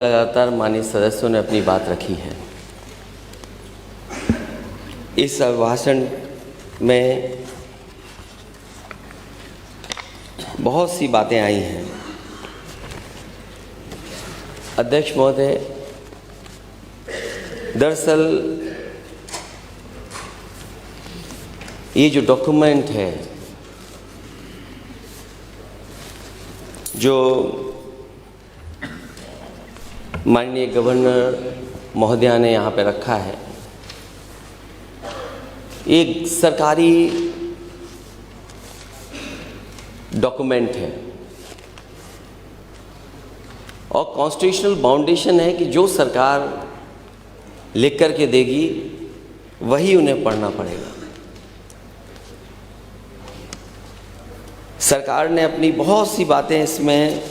लगातार माननीय सदस्यों ने अपनी बात रखी है। इस अभिभाषण में बहुत सी बातें आई हैं। अध्यक्ष महोदय, दरअसल ये जो डॉक्यूमेंट है जो माननीय गवर्नर महोदया ने यहाँ पे रखा है, एक सरकारी डॉक्यूमेंट है और कॉन्स्टिट्यूशनल बाउंडेशन है कि जो सरकार लिख कर के देगी वही उन्हें पढ़ना पड़ेगा। सरकार ने अपनी बहुत सी बातें इसमें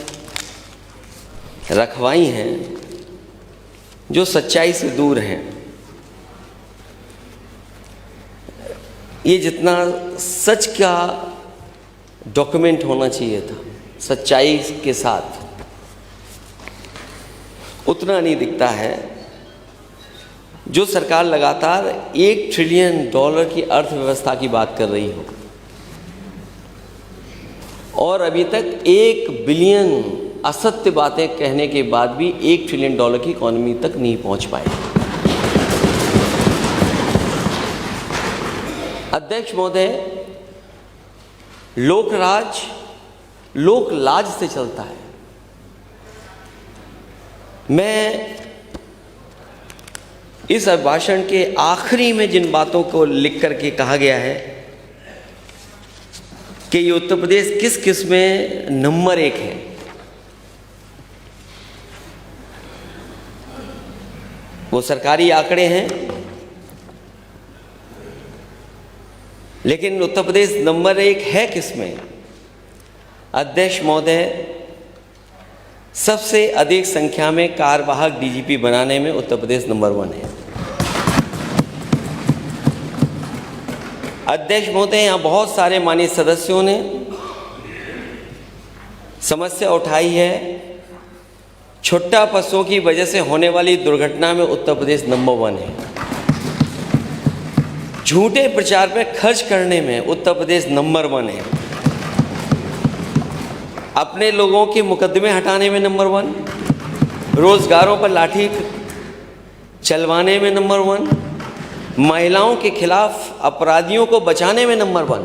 रखवाई हैं जो सच्चाई से दूर हैं। ये जितना सच का डॉक्यूमेंट होना चाहिए था सच्चाई के साथ, उतना नहीं दिखता है। जो सरकार लगातार $1 ट्रिलियन की अर्थव्यवस्था की बात कर रही हो और अभी तक 1 बिलियन असत्य बातें कहने के बाद भी $1 ट्रिलियन की इकॉनमी तक नहीं पहुंच पाए। अध्यक्ष महोदय, लोकराज लोक लाज से चलता है। मैं इस अभिभाषण के आखिरी में जिन बातों को लिख करके कहा गया है कि ये उत्तर प्रदेश किस किस में नंबर 1 है, वो सरकारी आंकड़े हैं, लेकिन उत्तर प्रदेश नंबर 1 है किसमें? अध्यक्ष महोदय, सबसे अधिक संख्या में कार्यवाहक डीजीपी बनाने में उत्तर प्रदेश नंबर 1 है। अध्यक्ष महोदय, यहाँ बहुत सारे माननीय सदस्यों ने समस्या उठाई है, छुट्टा पशुओं की वजह से होने वाली दुर्घटना में उत्तर प्रदेश नंबर 1 है। झूठे प्रचार पर खर्च करने में उत्तर प्रदेश नंबर 1 है। अपने लोगों के मुकदमे हटाने में नंबर 1, रोजगारों पर लाठी चलवाने में नंबर 1, महिलाओं के खिलाफ अपराधियों को बचाने में नंबर 1,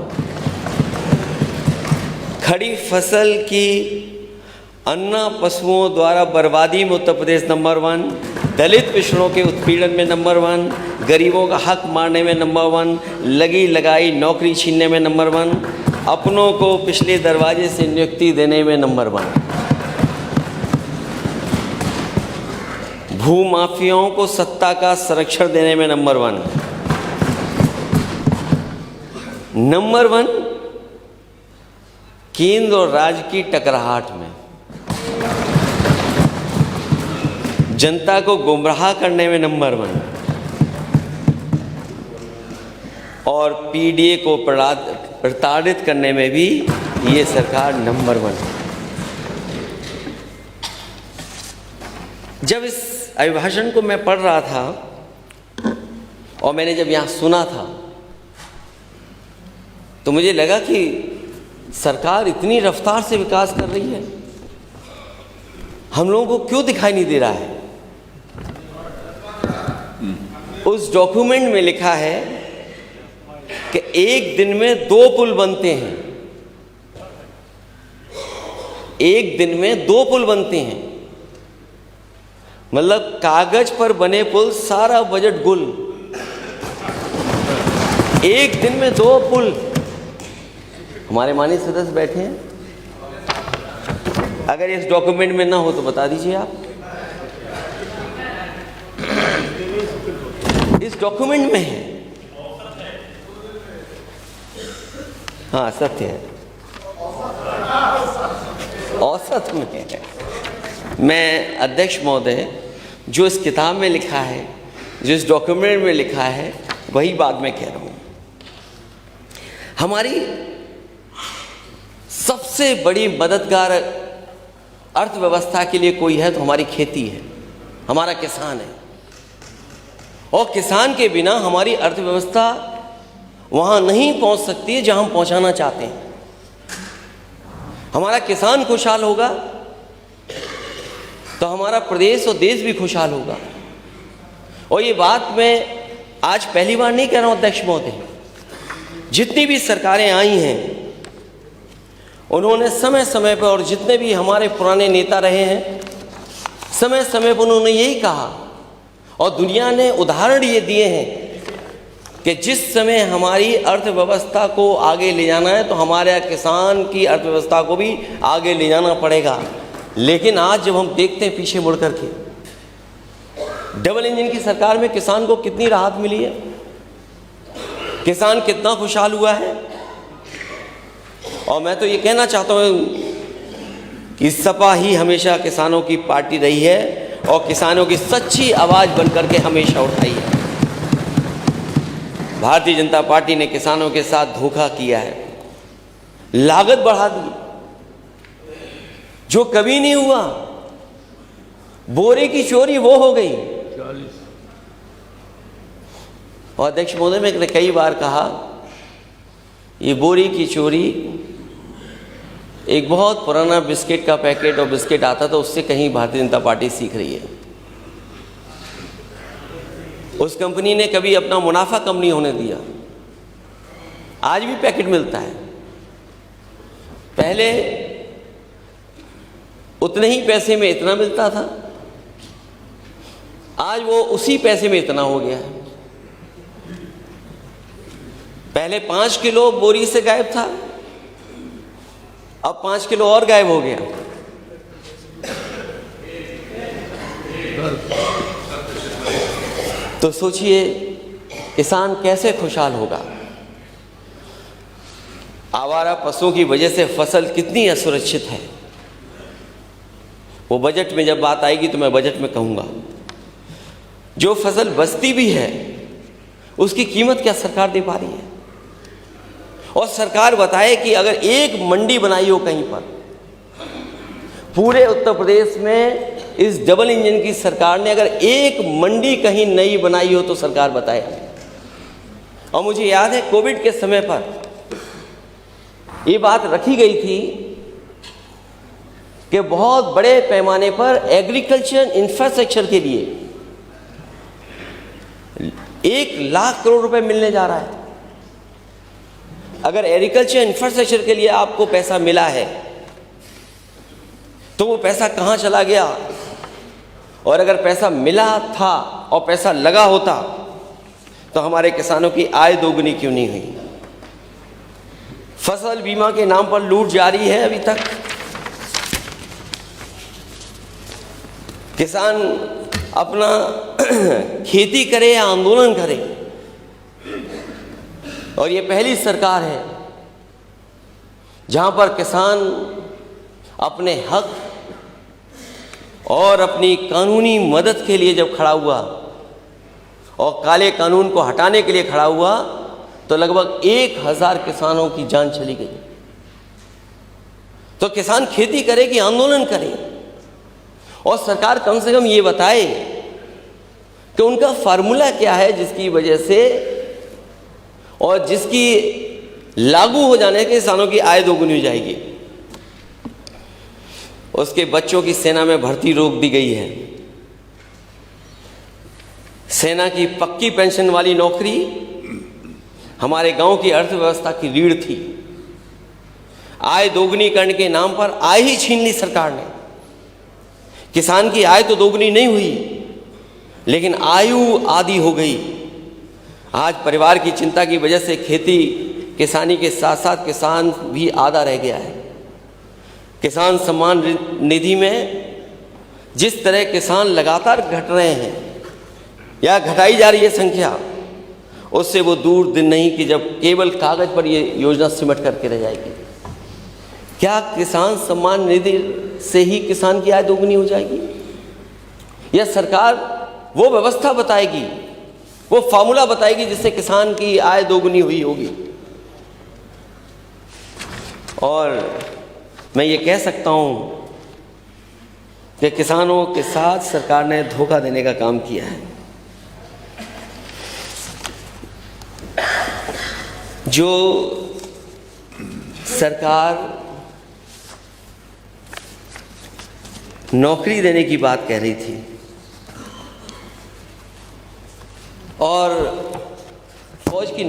खड़ी फसल की अन्ना पशुओं द्वारा बर्बादी में उत्तर प्रदेश नंबर 1, दलित पिछड़ों के उत्पीड़न में नंबर 1, गरीबों का हक मारने में नंबर 1, लगी लगाई नौकरी छीनने में नंबर 1, अपनों को पिछले दरवाजे से नियुक्ति देने में नंबर 1, भूमाफियाओं को सत्ता का संरक्षण देने में नंबर 1, नंबर 1 केंद्र और राज्य की टकराहट में, जनता को गुमराह करने में नंबर 1 और पीडीए को प्रताड़ित करने में भी ये सरकार नंबर 1 है। जब इस अभिभाषण को मैं पढ़ रहा था और मैंने जब यहाँ सुना था तो मुझे लगा कि सरकार इतनी रफ्तार से विकास कर रही है, हम लोगों को क्यों दिखाई नहीं दे रहा है? उस डॉक्यूमेंट में लिखा है कि एक दिन में 2 पुल बनते हैं, एक दिन में 2 पुल बनते हैं, मतलब कागज पर बने पुल, सारा बजट गुल। एक दिन में 2 पुल। हमारे माननीय सदस्य बैठे हैं, अगर इस डॉक्यूमेंट में ना हो तो बता दीजिए आप। इस डॉक्यूमेंट में है, हाँ सत्य है, औसत में है। मैं अध्यक्ष महोदय, जो इस किताब में लिखा है, जो इस डॉक्यूमेंट में लिखा है, वही बात मैं कह रहा हूँ। हमारी सबसे बड़ी मददगार अर्थव्यवस्था के लिए कोई है तो हमारी खेती है। हमारा किसान है, और किसान के बिना हमारी अर्थव्यवस्था वहाँ नहीं पहुँच सकती है जहाँ हम पहुँचाना चाहते हैं। हमारा किसान खुशहाल होगा तो हमारा प्रदेश और देश भी खुशहाल होगा। और ये बात मैं आज पहली बार नहीं कह रहा हूँ अध्यक्ष महोदय, जितनी भी सरकारें आई हैं उन्होंने समय समय पर, और जितने भी हमारे पुराने नेता रहे हैं समय समय पर उन्होंने यही कहा, और दुनिया ने उदाहरण ये दिए हैं कि जिस समय हमारी अर्थव्यवस्था को आगे ले जाना है तो हमारे किसान की अर्थव्यवस्था को भी आगे ले जाना पड़ेगा। लेकिन आज जब हम देखते हैं पीछे मुड़ करके, डबल इंजन की सरकार में किसान को कितनी राहत मिली है, किसान कितना खुशहाल हुआ है। और मैं तो ये कहना चाहता हूँ कि सपा ही हमेशा किसानों की पार्टी रही है और किसानों की सच्ची आवाज़ बनकर के हमेशा उठाई है। भारतीय जनता पार्टी ने किसानों के साथ धोखा किया है, लागत बढ़ा दी जो कभी नहीं हुआ, बोरे की चोरी वो हो गई। और अध्यक्ष महोदय, मैंने कई बार कहा ये बोरी की चोरी, एक बहुत पुराना बिस्किट का पैकेट और बिस्किट आता था, उससे कहीं भारतीय जनता पार्टी सीख रही है। उस कंपनी ने कभी अपना मुनाफा कम नहीं होने दिया। आज भी पैकेट मिलता है, पहले उतने ही पैसे में इतना मिलता था, आज वो उसी पैसे में इतना हो गया है। पहले 5 किलो बोरी से गायब था, अब 5 किलो और गायब हो गया। तो सोचिए किसान कैसे खुशहाल होगा। आवारा पशुओं की वजह से फसल कितनी असुरक्षित है, वो बजट में जब बात आएगी तो मैं बजट में कहूँगा। जो फसल बचती भी है उसकी कीमत क्या सरकार दे पा रही है? और सरकार बताए कि अगर एक मंडी बनाई हो कहीं पर, पूरे उत्तर प्रदेश में इस डबल इंजन की सरकार ने अगर एक मंडी कहीं नई बनाई हो तो सरकार बताए। और मुझे याद है कोविड के समय पर ये बात रखी गई थी कि बहुत बड़े पैमाने पर एग्रीकल्चर इंफ्रास्ट्रक्चर के लिए 1 लाख करोड़ रुपए मिलने जा रहा है। अगर एग्रीकल्चर इंफ्रास्ट्रक्चर के लिए आपको पैसा मिला है तो वो पैसा कहाँ चला गया? और अगर पैसा मिला था और पैसा लगा होता तो हमारे किसानों की आय दोगुनी क्यों नहीं हुई? फसल बीमा के नाम पर लूट जारी है अभी तक। किसान अपना खेती करे या आंदोलन करे, और ये पहली सरकार है जहां पर किसान अपने हक और अपनी कानूनी मदद के लिए जब खड़ा हुआ और काले कानून को हटाने के लिए खड़ा हुआ तो लगभग 1000 किसानों की जान चली गई। तो किसान खेती करे कि आंदोलन करे, और सरकार कम से कम ये बताए कि उनका फार्मूला क्या है जिसकी वजह से और जिसकी लागू हो जाने के किसानों की आय दोगुनी हो जाएगी। उसके बच्चों की सेना में भर्ती रोक दी गई है। सेना की पक्की पेंशन वाली नौकरी हमारे गांव की अर्थव्यवस्था की रीढ़ थी। आय दोगुनी करने के नाम पर आय ही छीन ली सरकार ने। किसान की आय तो दोगुनी नहीं हुई, लेकिन आयु आधी हो गई। आज परिवार की चिंता की वजह से खेती किसानी के साथ साथ किसान भी आधा रह गया है। किसान सम्मान निधि में जिस तरह किसान लगातार घट रहे हैं या घटाई जा रही है संख्या, उससे वो दूर दिन नहीं कि जब केवल कागज पर ये योजना सिमट करके रह जाएगी। क्या किसान सम्मान निधि से ही किसान की आय दोगुनी हो जाएगी, या सरकार वो व्यवस्था बताएगी, वो फार्मूला बताएगी जिससे किसान की आय दोगुनी हुई होगी? और मैं ये कह सकता हूँ कि किसानों के साथ सरकार ने धोखा देने का काम किया है। जो सरकार नौकरी देने की बात कह रही थी और फौज की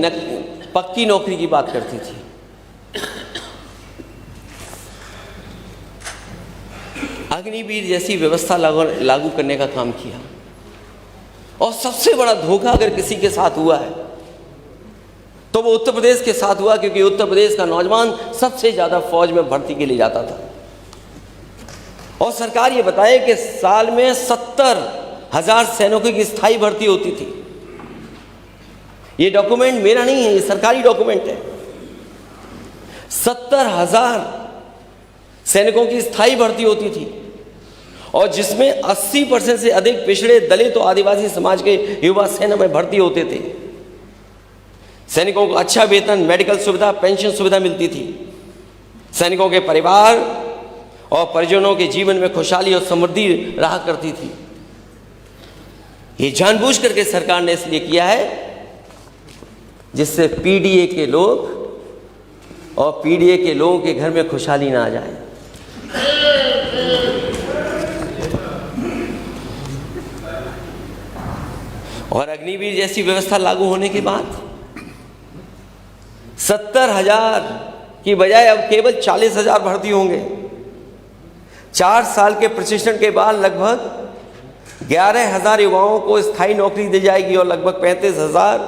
पक्की नौकरी की बात करती थी, अग्निवीर जैसी व्यवस्था लागू करने का काम किया। और सबसे बड़ा धोखा अगर किसी के साथ हुआ है तो वो उत्तर प्रदेश के साथ हुआ, क्योंकि उत्तर प्रदेश का नौजवान सबसे ज़्यादा फौज में भर्ती के लिए जाता था। और सरकार ये बताए कि साल में 70,000 सैनिकों की स्थायी भर्ती होती थी। ये डॉक्यूमेंट मेरा नहीं है, ये सरकारी डॉक्यूमेंट है। 70,000 सैनिकों की स्थायी भर्ती होती थी और जिसमें 80% से अधिक पिछड़े, दलित और आदिवासी समाज के युवा सेना में भर्ती होते थे। सैनिकों को अच्छा वेतन, मेडिकल सुविधा, पेंशन सुविधा मिलती थी। सैनिकों के परिवार और परिजनों के जीवन में खुशहाली और समृद्धि रहा करती थी। ये जानबूझ करके सरकार ने इसलिए किया है जिससे पीडीए के लोग और पीडीए के लोगों के घर में खुशहाली ना आ जाए। और अग्निवीर जैसी व्यवस्था लागू होने के बाद 70,000 की बजाय अब केवल 40,000 भर्ती होंगे। 4 साल के प्रशिक्षण के बाद लगभग 11,000 युवाओं को स्थायी नौकरी दी जाएगी और लगभग 35,000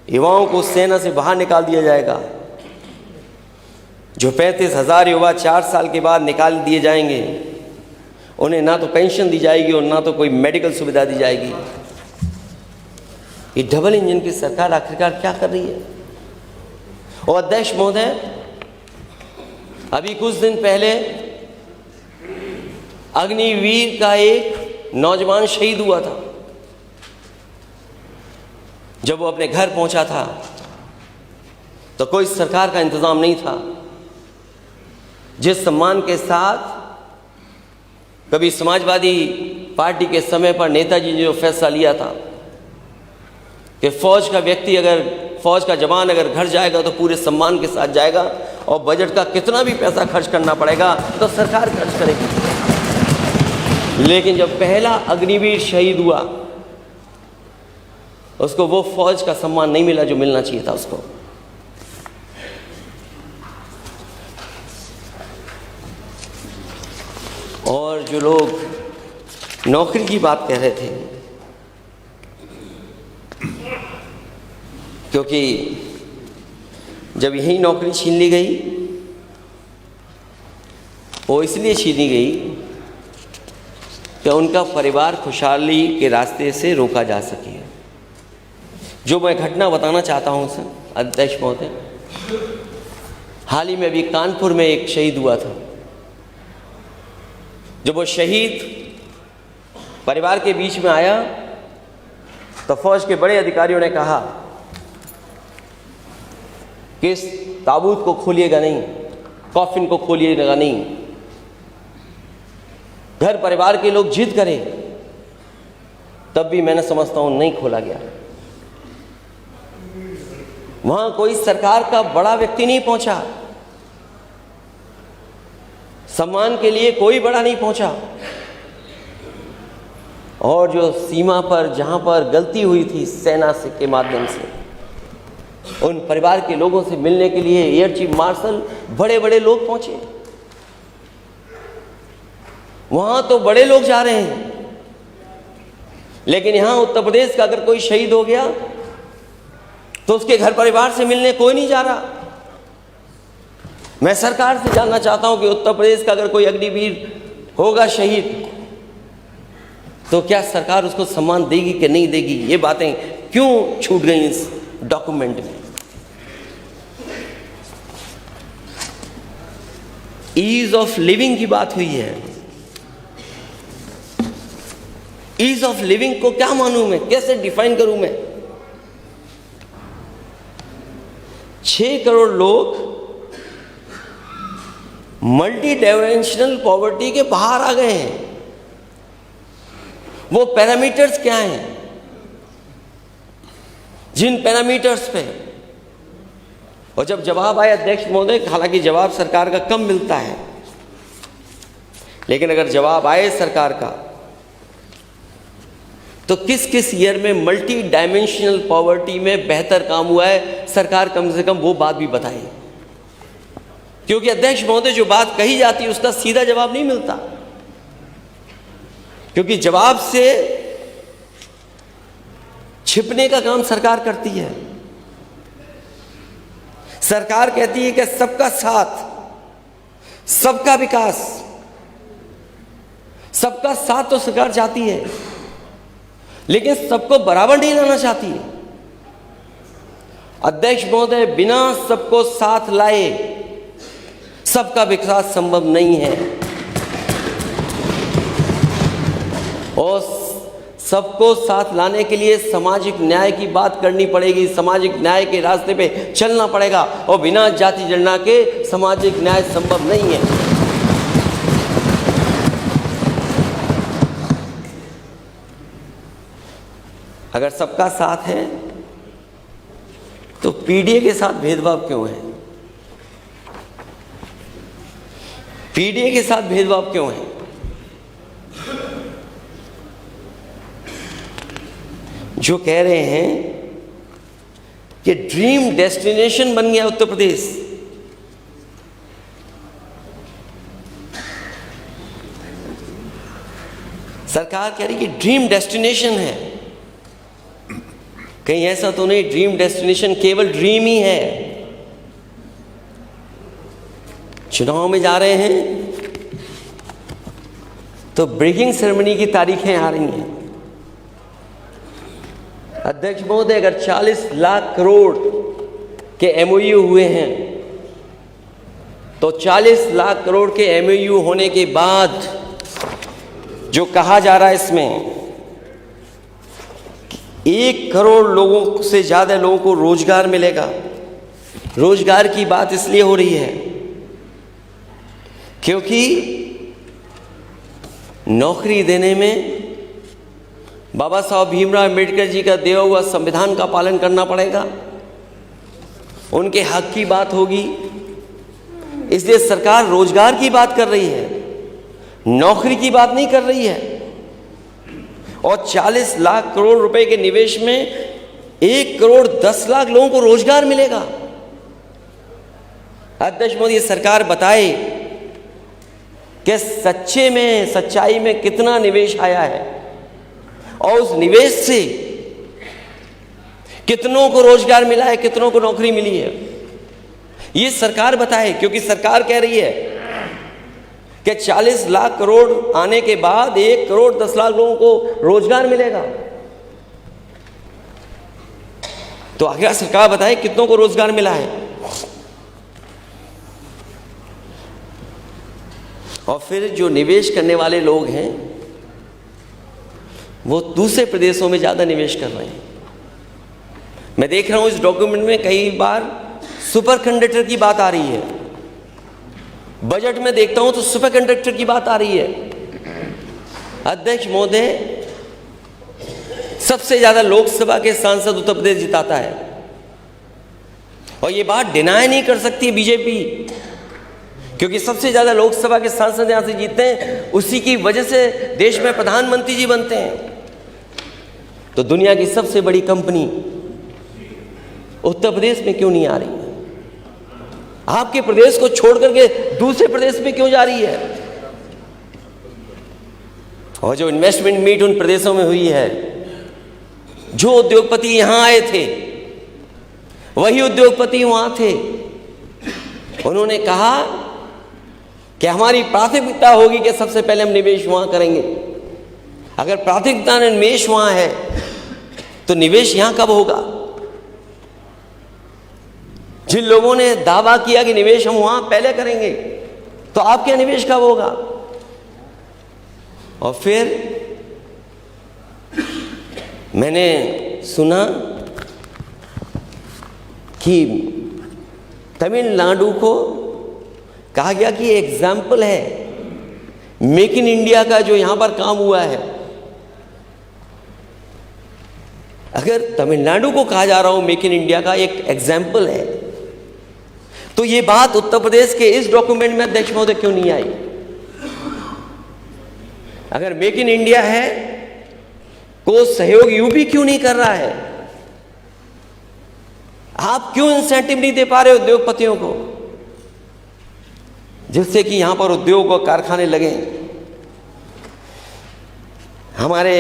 युवाओं को सेना से बाहर निकाल दिया जाएगा। जो 35,000 युवा 4 साल के बाद निकाल दिए जाएंगे, उन्हें ना तो पेंशन दी जाएगी और ना तो कोई मेडिकल सुविधा दी जाएगी। ये डबल इंजन की सरकार आखिरकार क्या कर रही है? और अध्यक्ष महोदय, अभी कुछ दिन पहले अग्निवीर का एक नौजवान शहीद हुआ था। जब वो अपने घर पहुंचा था तो कोई सरकार का इंतजाम नहीं था। जिस सम्मान के साथ कभी समाजवादी पार्टी के समय पर नेताजी ने जो फैसला लिया था कि फौज का व्यक्ति, अगर फौज का जवान अगर घर जाएगा तो पूरे सम्मान के साथ जाएगा और बजट का कितना भी पैसा खर्च करना पड़ेगा तो सरकार खर्च करेगी। लेकिन जब पहला अग्निवीर शहीद हुआ, उसको वो फौज का सम्मान नहीं मिला जो मिलना चाहिए था उसको। और जो लोग नौकरी की बात कह रहे थे, क्योंकि जब यही नौकरी छीन ली गई, वो इसलिए छीनी गई कि उनका परिवार खुशहाली के रास्ते से रोका जा सके। जो मैं घटना बताना चाहता हूं सर अध्यक्ष महोदय, हाल ही में अभी कानपुर में एक शहीद हुआ था। जब वो शहीद परिवार के बीच में आया तो फौज के बड़े अधिकारियों ने कहा कि इस ताबूत को खोलिएगा नहीं, कॉफिन को खोलिएगा नहीं। घर परिवार के लोग जिद करें तब भी मैंने समझता हूं नहीं खोला गया। वहां कोई सरकार का बड़ा व्यक्ति नहीं पहुंचा, सम्मान के लिए कोई बड़ा नहीं पहुंचा। और जो सीमा पर जहां पर गलती हुई थी सेना से के माध्यम से, उन परिवार के लोगों से मिलने के लिए एयर चीफ मार्शल बड़े बड़े लोग पहुंचे। वहां तो बड़े लोग जा रहे हैं, लेकिन यहां उत्तर प्रदेश का अगर कोई शहीद हो गया तो उसके घर परिवार से मिलने कोई नहीं जा रहा। मैं सरकार से जानना चाहता हूं कि उत्तर प्रदेश का अगर कोई अग्निवीर होगा शहीद, तो क्या सरकार उसको सम्मान देगी कि नहीं देगी? ये बातें क्यों छूट गई इस डॉक्यूमेंट में? ईज ऑफ लिविंग की बात हुई है। ईज ऑफ लिविंग को क्या मानूं मैं, कैसे डिफाइन करूं मैं? 6 करोड़ लोग मल्टी डायमेंशनल पॉवर्टी के बाहर आ गए हैं। वो पैरामीटर्स क्या हैं जिन पैरामीटर्स पे, और जब जवाब आए अध्यक्ष महोदय, हालांकि जवाब सरकार का कम मिलता है, लेकिन अगर जवाब आए सरकार का तो किस किस ईयर में मल्टी डायमेंशनल पॉवर्टी में बेहतर काम हुआ है, सरकार कम से कम वो बात भी बताए। क्योंकि अध्यक्ष महोदय जो बात कही जाती है उसका सीधा जवाब नहीं मिलता, क्योंकि जवाब से छिपने का काम सरकार करती है। सरकार कहती है कि सबका साथ, सबका विकास, सबका साथ तो सरकार चाहती है, लेकिन सबको बराबर नहीं लाना चाहती है। अध्यक्ष महोदय, बिना सबको साथ लाए सबका विकास संभव नहीं है, और सबको साथ लाने के लिए सामाजिक न्याय की बात करनी पड़ेगी, सामाजिक न्याय के रास्ते पे चलना पड़ेगा, और बिना जाति जनगणना के सामाजिक न्याय संभव नहीं है। अगर सबका साथ है तो पीडीए के साथ भेदभाव क्यों है? पीडीए के साथ भेदभाव क्यों है? जो कह रहे हैं कि ड्रीम डेस्टिनेशन बन गया उत्तर प्रदेश, सरकार कह रही कि ड्रीम डेस्टिनेशन है। कहीं ऐसा तो नहीं ड्रीम डेस्टिनेशन केवल ड्रीम ही है? चुनाव में जा रहे हैं तो ब्रेकिंग सेरेमनी की तारीखें आ रही हैं। अध्यक्ष महोदय, अगर 40 लाख करोड़ के एमओयू हुए हैं तो 40 लाख करोड़ के एमओयू होने के बाद जो कहा जा रहा है इसमें 1 करोड़ लोगों से ज़्यादा लोगों को रोजगार मिलेगा। रोजगार की बात इसलिए हो रही है क्योंकि नौकरी देने में बाबा साहब भीमराव अम्बेडकर जी का दिया हुआ संविधान का पालन करना पड़ेगा, उनके हक की बात होगी। इसलिए सरकार रोजगार की बात कर रही है, नौकरी की बात नहीं कर रही है। और 40 लाख करोड़ रुपए के निवेश में 1 करोड़ 10 लाख लोगों को रोजगार मिलेगा। अध्यक्ष मोदी, सरकार बताए कि सच्चाई में कितना निवेश आया है और उस निवेश से कितनों को रोजगार मिला है, कितनों को नौकरी मिली है, ये सरकार बताए। क्योंकि सरकार कह रही है कि 40 लाख करोड़ आने के बाद 1 करोड़ 10 लाख लोगों को रोजगार मिलेगा। तो आखिर सरकार बताए कितनों को रोजगार मिला है। और फिर जो निवेश करने वाले लोग हैं वो दूसरे प्रदेशों में ज़्यादा निवेश कर रहे हैं। मैं देख रहा हूँ इस डॉक्यूमेंट में कई बार सुपर कंडक्टर की बात आ रही है, बजट में देखता हूँ तो सुपर कंडक्टर की बात आ रही है। अध्यक्ष महोदय, सबसे ज़्यादा लोकसभा के सांसद उत्तर प्रदेश जिताता है और ये बात डिनाई नहीं कर सकती बीजेपी, क्योंकि सबसे ज़्यादा लोकसभा के सांसद यहाँ से जीतते हैं, उसी की वजह से देश में प्रधानमंत्री जी बनते हैं। तो दुनिया की सबसे बड़ी कंपनी उत्तर प्रदेश में क्यों नहीं आ रही है? आपके प्रदेश को छोड़ करके दूसरे प्रदेश में क्यों जा रही है? और जो इन्वेस्टमेंट मीट उन प्रदेशों में हुई है, जो उद्योगपति यहां आए थे वही उद्योगपति वहां थे। उन्होंने कहा कि हमारी प्राथमिकता होगी कि सबसे पहले हम निवेश वहां करेंगे। अगर प्राथमिकता निवेश वहां है तो निवेश यहां कब होगा? जिन लोगों ने दावा किया कि निवेश हम वहां पहले करेंगे, तो आपके निवेश कब होगा? और फिर मैंने सुना कि तमिलनाडु को कहा गया कि एग्जाम्पल है मेक इन इंडिया का जो यहां पर काम हुआ है, अगर तमिलनाडु को कहा जा रहा हो मेक इन इंडिया का एक एग्जाम्पल है, तो ये बात उत्तर प्रदेश के इस डॉक्यूमेंट में अध्यक्ष महोदय क्यों नहीं आई? अगर मेक इन इंडिया है को सहयोग यूपी क्यों नहीं कर रहा है? आप क्यों इंसेंटिव नहीं दे पा रहे उद्योगपतियों को, जिससे कि यहां पर उद्योग और कारखाने लगे? हमारे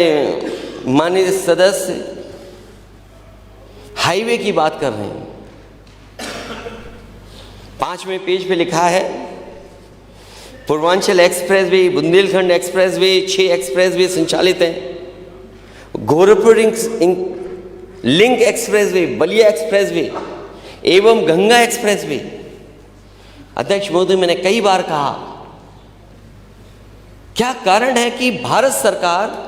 माननीय सदस्य हाईवे की बात कर रहे हैं। 5वें पेज पे लिखा है Purvanchal expressway, Bundelkhand expressway, 6 expressway संचालित हैं। Gorakhpur link expressway, Ballia expressway एवं गंगा एक्सप्रेसवे। अध्यक्ष महोदय, मैंने कई बार कहा, क्या कारण है कि भारत सरकार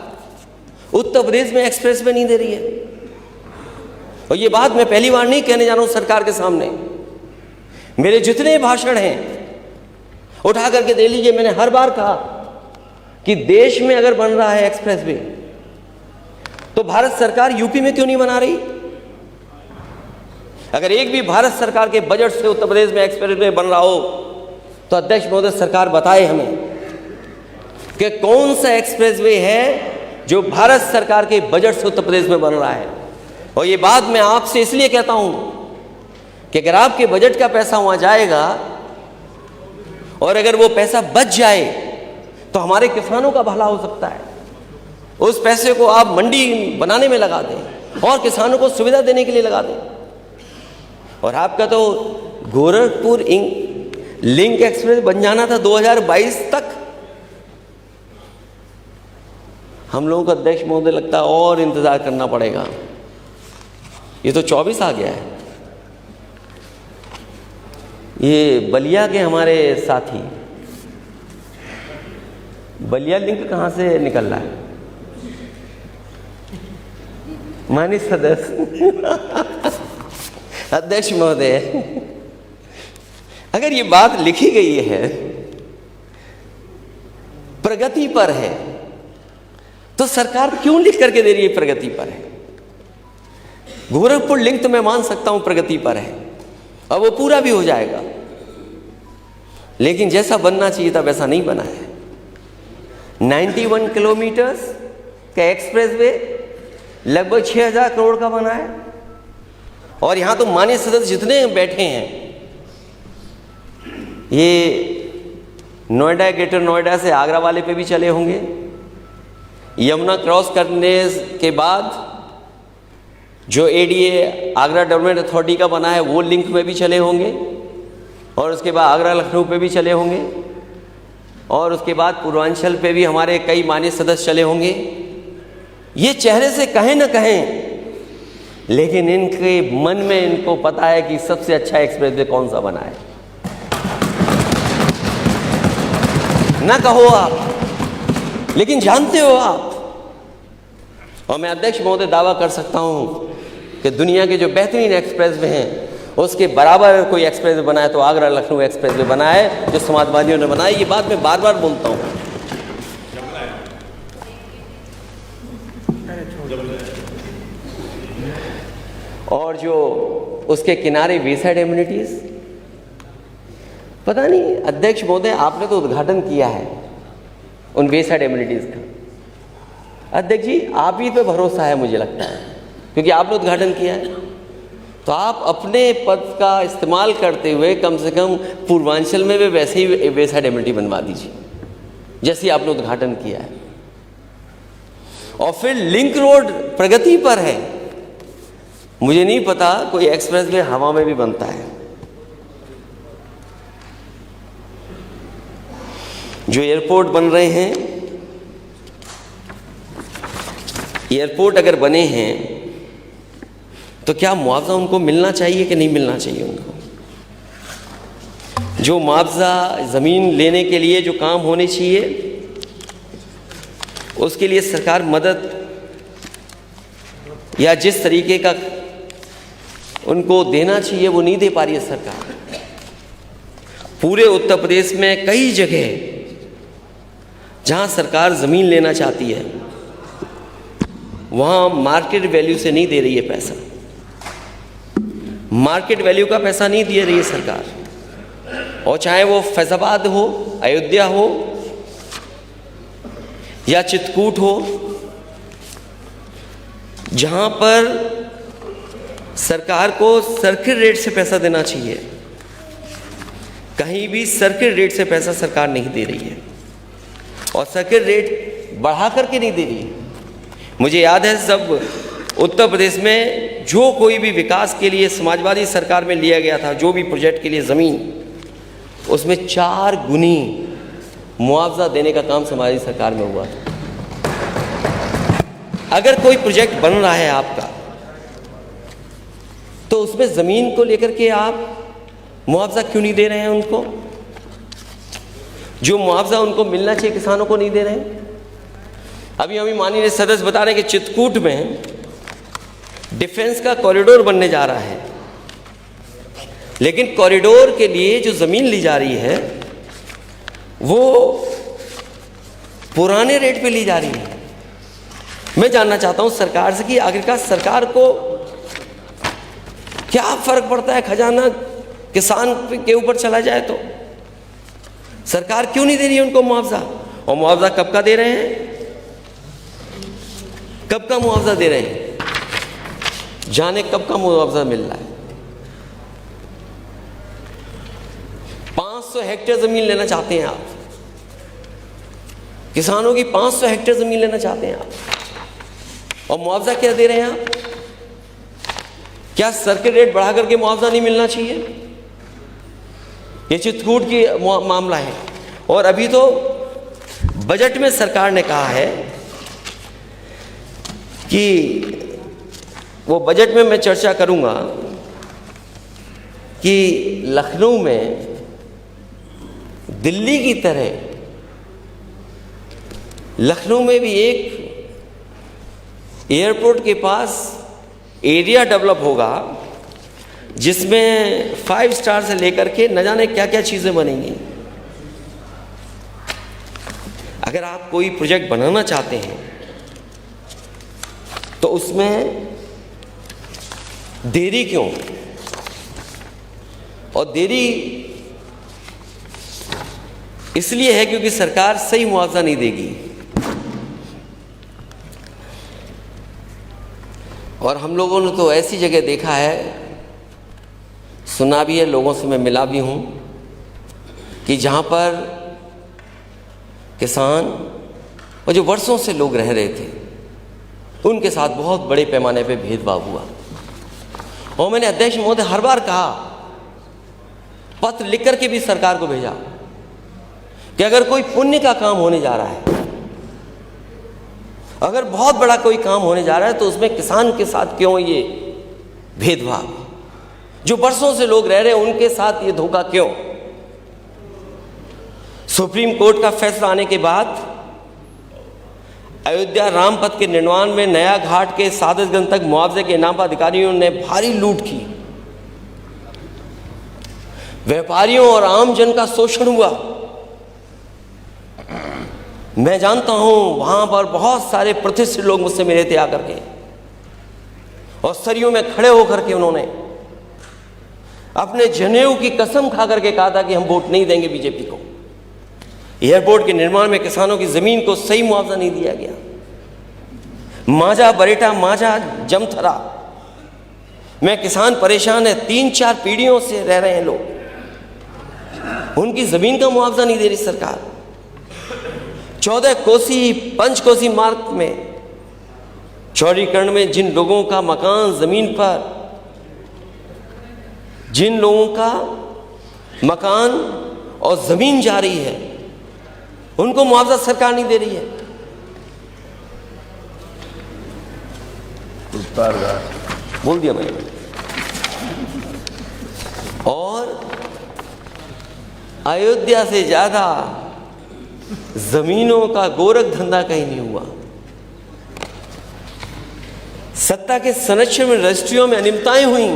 उत्तर प्रदेश में एक्सप्रेसवे नहीं दे रही है? और ये बात मैं पहली बार नहीं कहने जा रहा हूं सरकार के सामने। मेरे जितने भाषण हैं उठा करके दे लीजिए। मैंने हर बार कहा कि देश में अगर बन रहा है एक्सप्रेसवे तो भारत सरकार यूपी में क्यों नहीं बना रही? अगर एक भी भारत सरकार के बजट से उत्तर प्रदेश में एक्सप्रेसवे बन रहा हो तो अध्यक्ष महोदय सरकार बताए हमें कि कौन सा एक्सप्रेसवे है जो भारत सरकार के बजट से उत्तर प्रदेश में बन रहा है। और ये बात मैं आपसे इसलिए कहता हूं कि अगर आपके बजट का पैसा वहां जाएगा और अगर वो पैसा बच जाए तो हमारे किसानों का भला हो सकता है। उस पैसे को आप मंडी बनाने में लगा दें और किसानों को सुविधा देने के लिए लगा दें। और आपका तो गोरखपुर लिंक एक्सप्रेस बन जाना था 2022 तक। हम लोगों को अध्यक्ष महोदय लगता है और इंतजार करना पड़ेगा। ये तो 24 आ गया है। ये बलिया के हमारे साथी, बलिया लिंक कहां से निकल रहा है? माननीय सदस्य अध्यक्ष महोदय, अगर ये बात लिखी गई है प्रगति पर है तो सरकार क्यों लिख करके दे रही है प्रगति पर है? गोरखपुर लिंक तो मैं मान सकता हूं प्रगति पर है और वो पूरा भी हो जाएगा, लेकिन जैसा बनना चाहिए था वैसा नहीं बना है। 91 किलोमीटर्स का एक्सप्रेसवे लगभग 6000 करोड़ का बना है। और यहां तो माननीय सदस्य जितने बैठे हैं, ये नोएडा, ग्रेटर नोएडा से आगरा वाले पे भी चले होंगे, यमुना क्रॉस करने के बाद जो एडीए आगरा डेवलपमेंट अथॉरिटी का बना है वो लिंक में भी चले होंगे, और उसके बाद आगरा लखनऊ पे भी चले होंगे, और उसके बाद पूर्वांचल पे भी हमारे कई माननीय सदस्य चले होंगे। ये चेहरे से कहें न कहें, लेकिन इनके मन में इनको पता है कि सबसे अच्छा एक्सप्रेसवे कौन सा बना है। ना कहो आप, लेकिन जानते हो आप। और मैं अध्यक्ष महोदय दावा कर सकता हूं कि दुनिया के जो बेहतरीन एक्सप्रेसवे हैं उसके बराबर कोई एक्सप्रेसवे बनाए तो आगरा लखनऊ एक्सप्रेसवे बना है जो समाजवादियों ने बनाया। ये बात मैं बार बार बोलता हूं। और जो उसके किनारे वेसाइड एम्यूनिटीज, पता नहीं अध्यक्ष महोदय आपने तो उद्घाटन किया है उन वेसाइड एम्यूनिटीज का। अध्यक्ष जी आप ही पे भरोसा है मुझे लगता है, क्योंकि आपने उद्घाटन किया है, तो आप अपने पद का इस्तेमाल करते हुए कम से कम पूर्वांचल में भी वैसे ही वेसाइड एम्यूनिटी बनवा दीजिए जैसे आपने उद्घाटन किया है। और फिर लिंक रोड प्रगति पर है, मुझे नहीं पता कोई एक्सप्रेसवे हवा में भी बनता है। जो एयरपोर्ट बन रहे हैं, एयरपोर्ट अगर बने हैं तो क्या मुआवजा उनको मिलना चाहिए कि नहीं मिलना चाहिए? उनको जो मुआवजा ज़मीन लेने के लिए जो काम होने चाहिए उसके लिए सरकार मदद या जिस तरीके का उनको देना चाहिए वो नहीं दे पा रही है सरकार। पूरे उत्तर प्रदेश में कई जगह जहां सरकार ज़मीन लेना चाहती है वहाँ मार्केट वैल्यू से नहीं दे रही है पैसा, मार्केट वैल्यू का पैसा नहीं दे रही है सरकार। और चाहे वो फैजाबाद हो, अयोध्या हो या चित्रकूट हो, जहाँ पर सरकार को सर्किट रेट से पैसा देना चाहिए, कहीं भी सर्किट रेट से पैसा सरकार नहीं दे रही है और सर्किट रेट बढ़ा करके नहीं दे रही है। मुझे याद है जब उत्तर प्रदेश में जो कोई भी विकास के लिए समाजवादी सरकार में लिया गया था, जो भी प्रोजेक्ट के लिए ज़मीन, उसमें 4 गुनी मुआवजा देने का काम समाजवादी सरकार में हुआ था। अगर कोई प्रोजेक्ट बन रहा है आपका, तो उसमें ज़मीन को लेकर के आप मुआवजा क्यों नहीं दे रहे हैं उनको? जो मुआवजा उनको मिलना चाहिए किसानों को नहीं दे रहे हैं। अभी माननीय सदस्य बता रहे हैं कि चित्रकूट में डिफेंस का कॉरिडोर बनने जा रहा है, लेकिन कॉरिडोर के लिए जो ज़मीन ली जा रही है वो पुराने रेट पे ली जा रही है। मैं जानना चाहता हूं सरकार से कि आखिरकार सरकार को क्या फर्क पड़ता है, खजाना किसान के ऊपर चला जाए तो सरकार क्यों नहीं दे रही है उनको मुआवजा? और मुआवजा कब का दे रहे हैं, कब का मुआवजा दे रहे हैं? जाने कब का मुआवजा मिल रहा है। 500 हेक्टेयर जमीन लेना चाहते हैं आप, किसानों की 500 हेक्टेयर जमीन लेना चाहते हैं आप, और मुआवजा क्या दे रहे हैं आप? क्या सर्किट रेट बढ़ा करके मुआवजा नहीं मिलना चाहिए? ये चित्रकूट की मामला है। और अभी तो बजट में सरकार ने कहा है कि वो बजट में मैं चर्चा करूंगा कि लखनऊ में दिल्ली की तरह लखनऊ में भी एक एयरपोर्ट के पास एरिया डेवलप होगा जिसमें 5 स्टार से लेकर के न जाने क्या क्या चीज़ें बनेंगी। अगर आप कोई प्रोजेक्ट बनाना चाहते हैं तो उसमें देरी क्यों? और देरी इसलिए है क्योंकि सरकार सही मुआवजा नहीं देगी। और हम लोगों ने तो ऐसी जगह देखा है, सुना भी है, लोगों से मैं मिला भी हूँ कि जहाँ पर किसान और जो वर्षों से लोग रह रहे थे उनके साथ बहुत बड़े पैमाने पे भेदभाव हुआ। और मैंने अध्यक्ष महोदय हर बार कहा, पत्र लिख करके भी सरकार को भेजा कि अगर कोई पुण्य का काम होने जा रहा है, अगर बहुत बड़ा कोई काम होने जा रहा है, तो उसमें किसान के साथ क्यों ये भेदभाव? जो वर्षों से लोग रह रहे हैं उनके साथ ये धोखा क्यों? सुप्रीम कोर्ट का फैसला आने के बाद अयोध्या राम पथ के निर्माण में नया घाट के सादतगंज तक मुआवजे के नाम पर अधिकारियों ने भारी लूट की। व्यापारियों और आम जन का शोषण हुआ। मैं जानता हूं वहां पर बहुत सारे प्रतिष्ठित लोग मुझसे मिले थे आकर के, और सरियों में खड़े होकर के उन्होंने अपने जनेऊ की कसम खा करके कहा था कि हम वोट नहीं देंगे बीजेपी को। एयरपोर्ट के निर्माण में किसानों की जमीन को सही मुआवजा नहीं दिया गया। मांझा बरेटा, मांझा जमथरा में किसान परेशान है, 3-4 पीढ़ियों से रह रहे हैं लोग, उनकी जमीन का मुआवजा नहीं दे रही सरकार। 14 कोसी पंचकोसी मार्ग में चौड़ीकरण में जिन लोगों का मकान जमीन पर, जिन लोगों का मकान और जमीन जा रही है, उनको मुआवजा सरकार नहीं दे रही है। बोल दिया मैंने। और अयोध्या से ज्यादा जमीनों का गोरख धंधा कहीं नहीं हुआ। सत्ता के संरक्षण में रजिस्ट्रियों में अनियमितताएं हुई।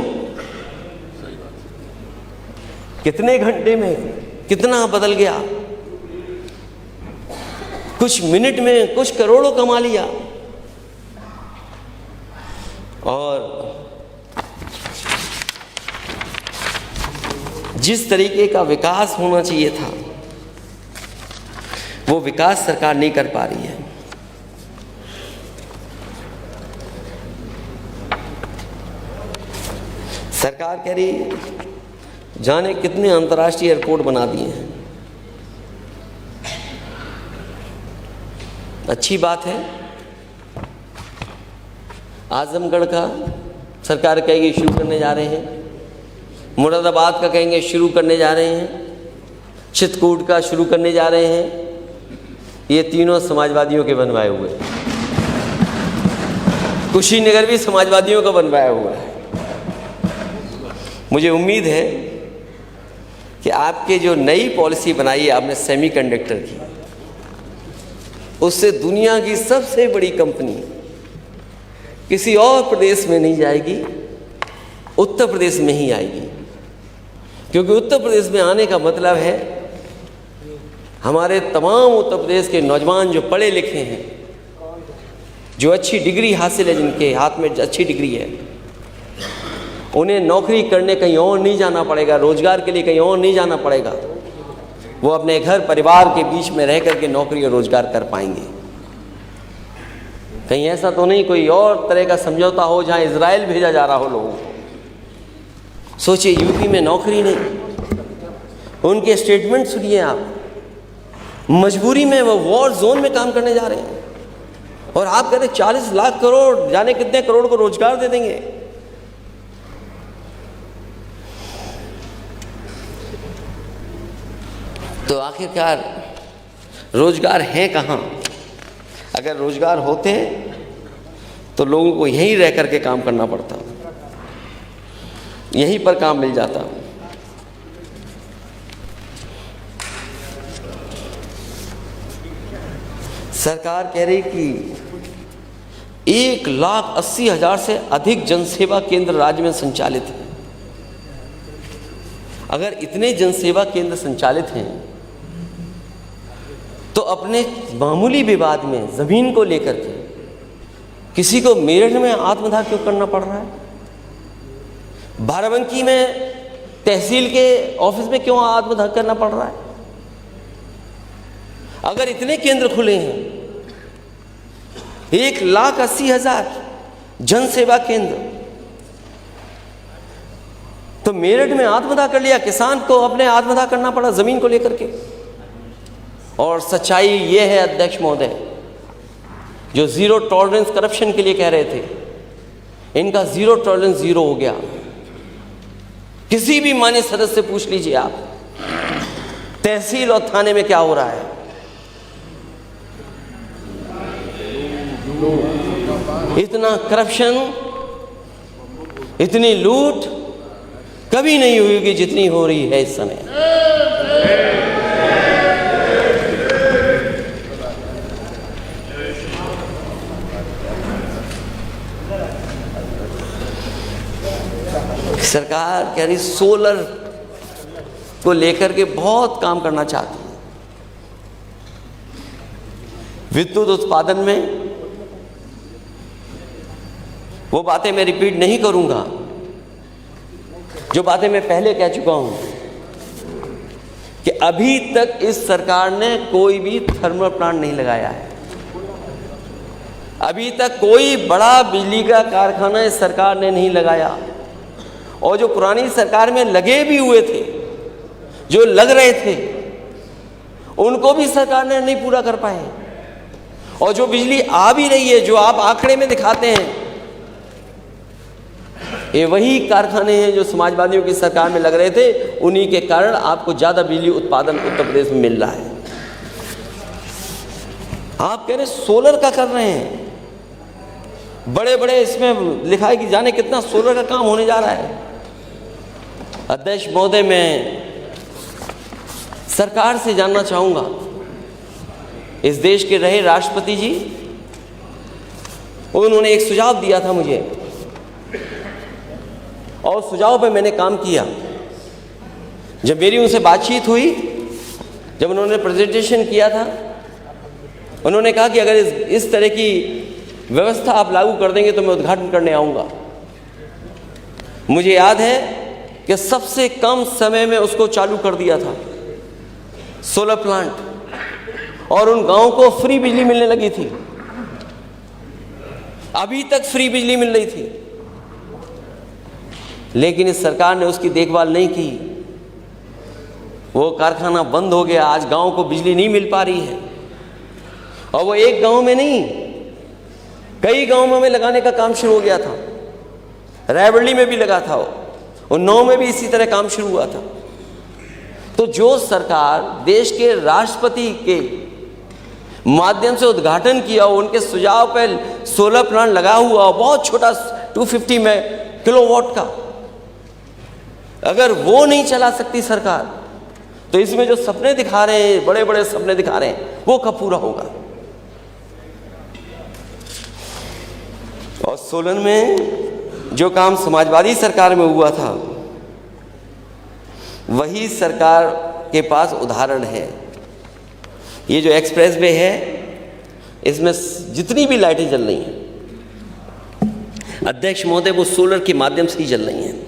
कितने घंटे में कितना बदल गया, कुछ मिनट में कुछ करोड़ों कमा लिया। और जिस तरीके का विकास होना चाहिए था वो विकास सरकार नहीं कर पा रही है। सरकार कह रही जाने कितने अंतर्राष्ट्रीय एयरपोर्ट बना दिए हैं। अच्छी बात है। आजमगढ़ का सरकार कहेगी शुरू करने जा रहे हैं, मुरादाबाद का कहेंगे शुरू करने जा रहे हैं, चित्रकूट का शुरू करने जा रहे हैं। ये तीनों समाजवादियों के बनवाए हुए हैं। कुशीनगर भी समाजवादियों का बनवाया हुआ है। मुझे उम्मीद है कि आपके जो नई पॉलिसी बनाई है आपने सेमीकंडक्टर की, उससे दुनिया की सबसे बड़ी कंपनी किसी और प्रदेश में नहीं जाएगी, उत्तर प्रदेश में ही आएगी। क्योंकि उत्तर प्रदेश में आने का मतलब है हमारे तमाम उत्तर प्रदेश के नौजवान जो पढ़े लिखे हैं, जो अच्छी डिग्री हासिल है, जिनके हाथ में अच्छी डिग्री है, उन्हें नौकरी करने कहीं और नहीं जाना पड़ेगा, रोजगार के लिए कहीं और नहीं जाना पड़ेगा। वो अपने घर परिवार के बीच में रह करके नौकरी और रोजगार कर पाएंगे। कहीं ऐसा तो नहीं कोई और तरह का समझौता हो जहां इजराइल भेजा जा रहा हो लोगों को। सोचिए यूपी में नौकरी नहीं, उनके स्टेटमेंट सुनिए आप, मजबूरी में वो वॉर जोन में काम करने जा रहे हैं और आप कह रहे 40 लाख करोड़, जाने कितने करोड़ को रोजगार दे देंगे। तो आखिरकार रोजगार है कहाँ? अगर रोजगार होते तो लोगों को यहीं रह करके काम करना पड़ता, यहीं पर काम मिल जाता। सरकार कह रही कि 1,80,000 से अधिक जनसेवा केंद्र राज्य में संचालित हैं। अगर इतने जनसेवा केंद्र संचालित हैं तो अपने मामूली विवाद में जमीन को लेकर के किसी को मेरठ में आत्मदाह क्यों करना पड़ रहा है? बाराबंकी में तहसील के ऑफिस में क्यों आत्मदाह करना पड़ रहा है? अगर इतने केंद्र खुले हैं, 1,80,000 जनसेवा केंद्र, तो मेरठ में आत्मदाह कर लिया, किसान को अपने आत्मदाह करना पड़ा जमीन को लेकर के। और सच्चाई ये है अध्यक्ष महोदय, जो जीरो टॉलरेंस करप्शन के लिए कह रहे थे, इनका जीरो टॉलरेंस जीरो हो गया। किसी भी माननीय सदस्य से पूछ लीजिए आप, तहसील और थाने में क्या हो रहा है। इतना करप्शन, इतनी लूट कभी नहीं हुई कि जितनी हो रही है इस समय। सरकार कह रही सोलर को लेकर के बहुत काम करना चाहती है। विद्युत उत्पादन में वो बातें मैं रिपीट नहीं करूंगा जो बातें मैं पहले कह चुका हूं कि अभी तक इस सरकार ने कोई भी थर्मल प्लांट नहीं लगाया है। अभी तक कोई बड़ा बिजली का कारखाना इस सरकार ने नहीं लगाया। और जो पुरानी सरकार में लगे भी हुए थे, जो लग रहे थे, उनको भी सरकार ने नहीं पूरा कर पाए। और जो बिजली आ भी रही है, जो आप आंकड़े में दिखाते हैं, ये वही कारखाने हैं जो समाजवादियों की सरकार में लग रहे थे। उन्हीं के कारण आपको ज्यादा बिजली उत्पादन उत्तर प्रदेश में मिल रहा है। आप कह रहे सोलर का कर रहे हैं, बड़े बड़े इसमें लिखा है कि जाने कितना सोलर का काम होने जा रहा है। अध्यक्ष महोदय, मैं सरकार से जानना चाहूंगा, इस देश के रहे राष्ट्रपति जी, उन्होंने एक सुझाव दिया था मुझे और सुझाव पे मैंने काम किया। जब मेरी उनसे बातचीत हुई, जब उन्होंने प्रेजेंटेशन किया था, उन्होंने कहा कि अगर इस तरह की व्यवस्था आप लागू कर देंगे तो मैं उद्घाटन करने आऊँगा। मुझे याद है कि सबसे कम समय में उसको चालू कर दिया था सोलर प्लांट, और उन गांवों को फ्री बिजली मिलने लगी थी। अभी तक फ्री बिजली मिल रही थी, लेकिन इस सरकार ने उसकी देखभाल नहीं की। वो कारखाना बंद हो गया, आज गांव को बिजली नहीं मिल पा रही है। और वो एक गांव में नहीं, कई गांवों में लगाने का काम शुरू हो गया था। रायबरेली में भी लगा था, उन्नाव में भी इसी तरह काम शुरू हुआ था। तो जो सरकार देश के राष्ट्रपति के माध्यम से उद्घाटन किया, उनके सुझाव पर सोलर प्लांट लगा हुआ, बहुत छोटा 250 में किलोवाट का, अगर वो नहीं चला सकती सरकार, तो इसमें जो सपने दिखा रहे हैं, बड़े बड़े सपने दिखा रहे हैं, वो कब पूरा होगा। और सोलन में जो काम समाजवादी सरकार में हुआ था, वही सरकार के पास उदाहरण है। ये जो एक्सप्रेस वे है, इसमें जितनी भी लाइटें जल रही हैं, अध्यक्ष महोदय, वो सोलर के माध्यम से ही जल रही हैं।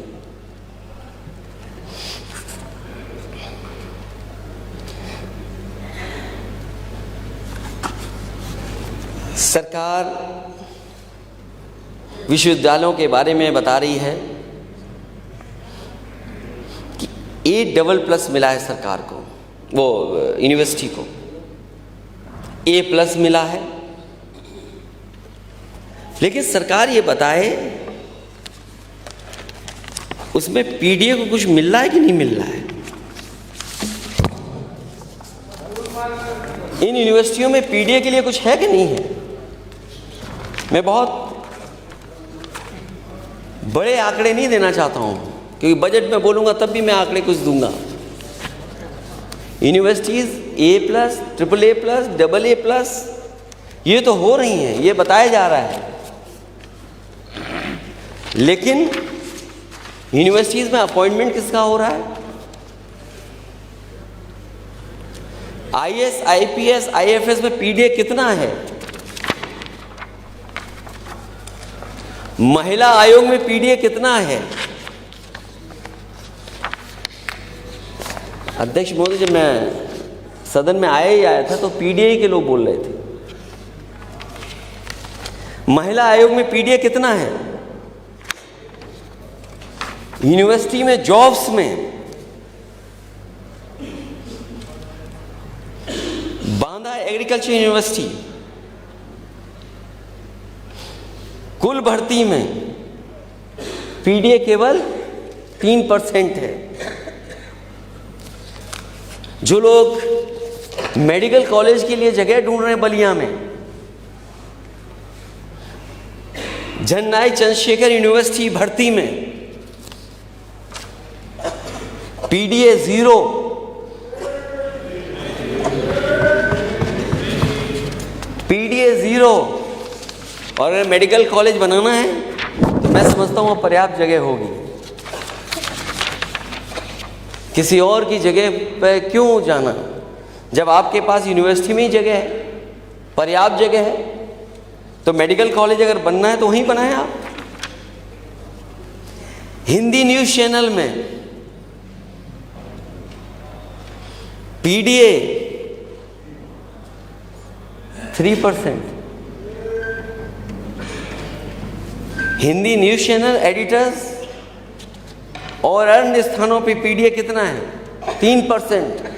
सरकार विश्वविद्यालयों के बारे में बता रही है कि A++ मिला है सरकार को, वो यूनिवर्सिटी को A+ मिला है। लेकिन सरकार ये बताए उसमें PDA को कुछ मिल रहा है कि नहीं मिल रहा है। इन यूनिवर्सिटियों में PDA के लिए कुछ है कि नहीं है। मैं बहुत बड़े आंकड़े नहीं देना चाहता हूं, क्योंकि बजट में बोलूंगा तब भी मैं आंकड़े कुछ दूंगा। यूनिवर्सिटीज A+, AAA+, AA+, ये तो हो रही हैं, ये बताया जा रहा है। लेकिन यूनिवर्सिटीज में अपॉइंटमेंट किसका हो रहा है। IAS, IPS, IFS में PDA कितना है। महिला आयोग में PDA कितना है। अध्यक्ष महोदय, जब मैं सदन में आया था तो PDA के लोग बोल रहे थे। महिला आयोग में PDA कितना है। यूनिवर्सिटी में जॉब्स में, बांदा एग्रीकल्चर यूनिवर्सिटी, कुल भर्ती में PDA केवल 3% है। जो लोग मेडिकल कॉलेज के लिए जगह ढूंढ रहे हैं बलिया में, जननायक चंद्रशेखर यूनिवर्सिटी भर्ती में PDA 0, PDA 0। और अगर मेडिकल कॉलेज बनाना है तो मैं समझता हूँ पर्याप्त जगह होगी। किसी और की जगह पे क्यों जाना, जब आपके पास यूनिवर्सिटी में ही जगह है, पर्याप्त जगह है। तो मेडिकल कॉलेज अगर बनना है तो वहीं बनाएं आप। हिंदी न्यूज़ चैनल में PDA 3%। Hindi news channel editors और अन्य स्थानों पे PDA कितना है, 3%।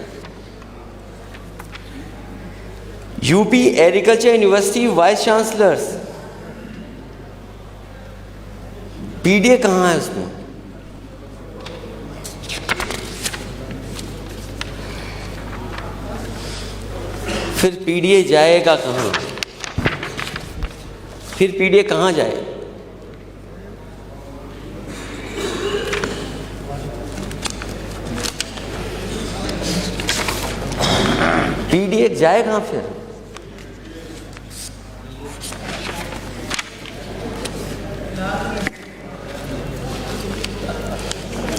UP agriculture university vice chancellors, PDA कहाँ है उसमें। फिर PDA जाएगा कहाँ, फिर PDA कहाँ जाए। PDA जाए कहाँ फिर।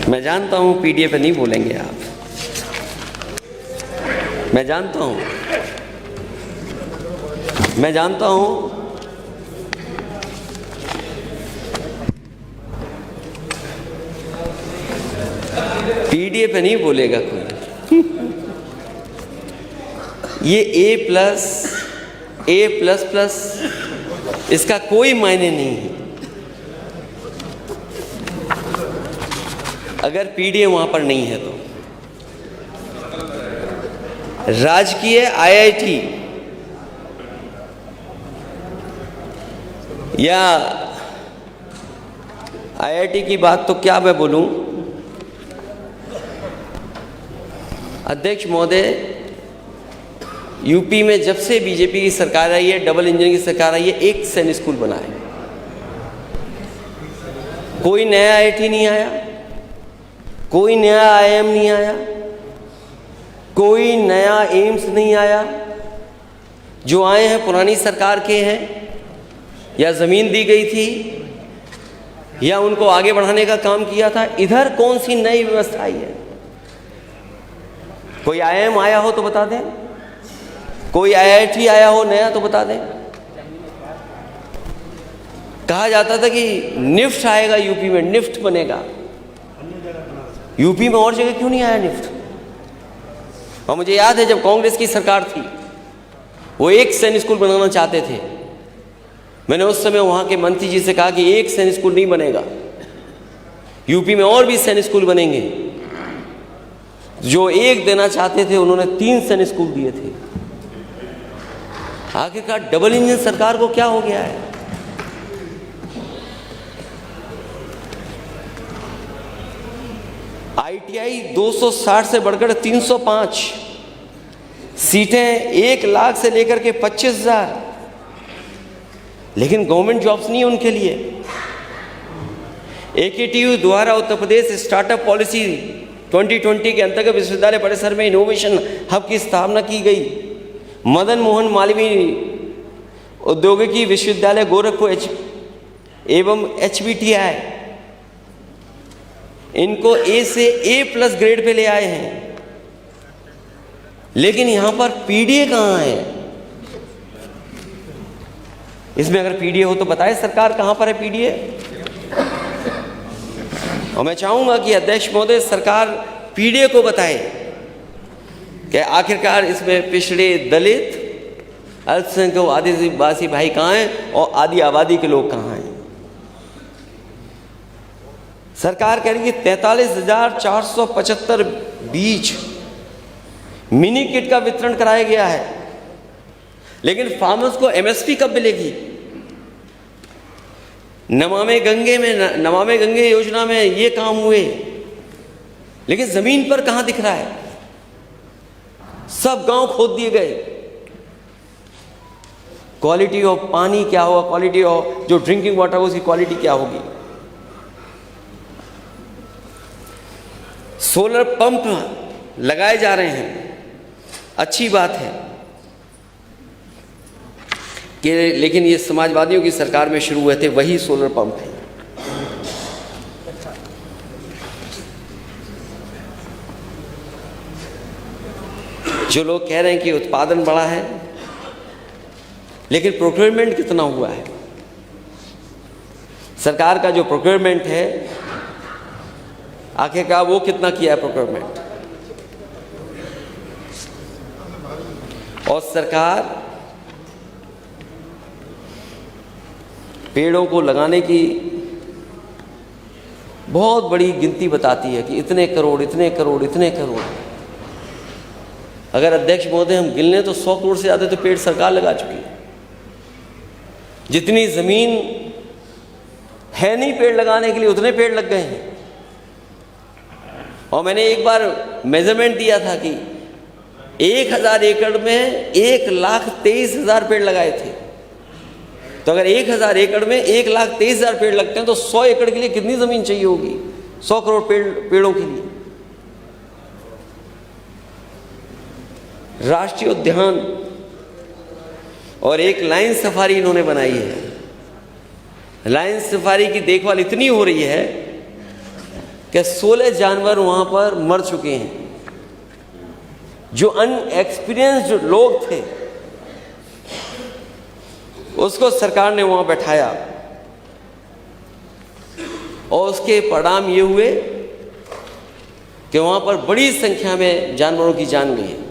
मैं जानता हूं PDA पे नहीं बोलेंगे आप, मैं जानता हूं पीडीए पे नहीं बोलेगा कोई। ये A+, इसका कोई मायने नहीं है अगर पीडीए वहां पर नहीं है तो। राजकीय आईआईटी या आईआईटी की बात तो क्या मैं बोलूं। अध्यक्ष महोदय, यूपी में जब से बीजेपी की सरकार आई है, डबल इंजन की सरकार आई है, एक सैनिक स्कूल बना है। कोई नया आईआईटी नहीं आया, कोई नया आईआईएम नहीं आया, कोई नया एम्स नहीं आया। जो आए हैं पुरानी सरकार के हैं, या ज़मीन दी गई थी या उनको आगे बढ़ाने का काम किया था। इधर कौन सी नई व्यवस्था आई है? कोई आईआईएम आया हो तो बता दें, कोई आईआईटी आया हो नया तो बता दें। कहा जाता था कि निफ्ट आएगा यूपी में, निफ्ट बनेगा। यूपी में और जगह क्यों नहीं आया निफ्ट? और मुझे याद है जब कांग्रेस की सरकार थी, वो एक सैनिक स्कूल बनाना चाहते थे। मैंने उस समय वहाँ के मंत्री जी से कहा कि एक सैनिक स्कूल नहीं बनेगा, यूपी में और भी सैनिक स्कूल बनेंगे। जो एक देना चाहते थे उन्होंने 3 सैनिक स्कूल दिए थे। आखिरकार डबल इंजन सरकार को क्या हो गया है? आईटीआई 260 से बढ़कर 305 सीटें, 1 लाख से लेकर के 25,000, लेकिन गवर्नमेंट जॉब्स नहीं है उनके लिए। एकेटीयू द्वारा उत्तर प्रदेश स्टार्टअप पॉलिसी 2020 के अंतर्गत विश्वविद्यालय परिसर में इनोवेशन हब की स्थापना की गई। मदन मोहन मालवीय औद्योगिकी विश्वविद्यालय गोरखपुर एवं HBTI इनको A से A+ ग्रेड पे ले आए हैं। लेकिन यहां पर पीडीए कहां है? इसमें अगर पीडीए हो तो बताए सरकार कहां पर है पीडीए। और मैं चाहूंगा कि अध्यक्ष महोदय सरकार पीडीए को बताए कि आखिरकार इसमें पिछड़े, दलित, अल्पसंख्यक, आदिवासी भाई कहाँ हैं और आदि आबादी के लोग कहाँ हैं। सरकार कह रही है 43,475 बीज मिनी किट का वितरण कराया गया है, लेकिन फार्मर्स को एमएसपी कब मिलेगी? नमामि गंगे योजना में ये काम हुए, लेकिन जमीन पर कहां दिख रहा है? सब गांव खोद दिए गए। क्वालिटी ऑफ पानी क्या होगा, क्वालिटी ऑफ जो ड्रिंकिंग वाटर उसकी क्वालिटी क्या होगी? सोलर पंप लगाए जा रहे हैं, अच्छी बात है कि, लेकिन ये समाजवादियों की सरकार में शुरू हुए थे वही सोलर पंप है। जो लोग कह रहे हैं कि उत्पादन बढ़ा है, लेकिन प्रोक्योरमेंट कितना हुआ है? सरकार का जो प्रोक्योरमेंट है आखिरकार वो कितना किया है प्रोक्योरमेंट? और सरकार पेड़ों को लगाने की बहुत बड़ी गिनती बताती है कि इतने करोड़, इतने करोड़, इतने करोड़। अगर अध्यक्ष महोदय हम गिन लें तो 100 करोड़ से ज़्यादा तो पेड़ सरकार लगा चुकी है। जितनी ज़मीन है नहीं पेड़ लगाने के लिए, उतने पेड़ लग गए हैं। और मैंने एक बार मेजरमेंट दिया था कि 1000 एकड़ में 1,23,000 पेड़ लगाए थे। तो अगर 1000 एकड़ में 1,23,000 पेड़ लगते हैं तो 100 एकड़ के लिए कितनी ज़मीन चाहिए होगी? 100 करोड़ पेड़ों के लिए। राष्ट्रीय उद्यान और एक लायन सफारी इन्होंने बनाई है। लायन सफारी की देखभाल इतनी हो रही है कि 16 जानवर वहां पर मर चुके हैं। जो अनएक्सपीरियंस्ड लोग थे उसको सरकार ने वहां बैठाया और उसके परिणाम ये हुए कि वहाँ पर बड़ी संख्या में जानवरों की जान गई है।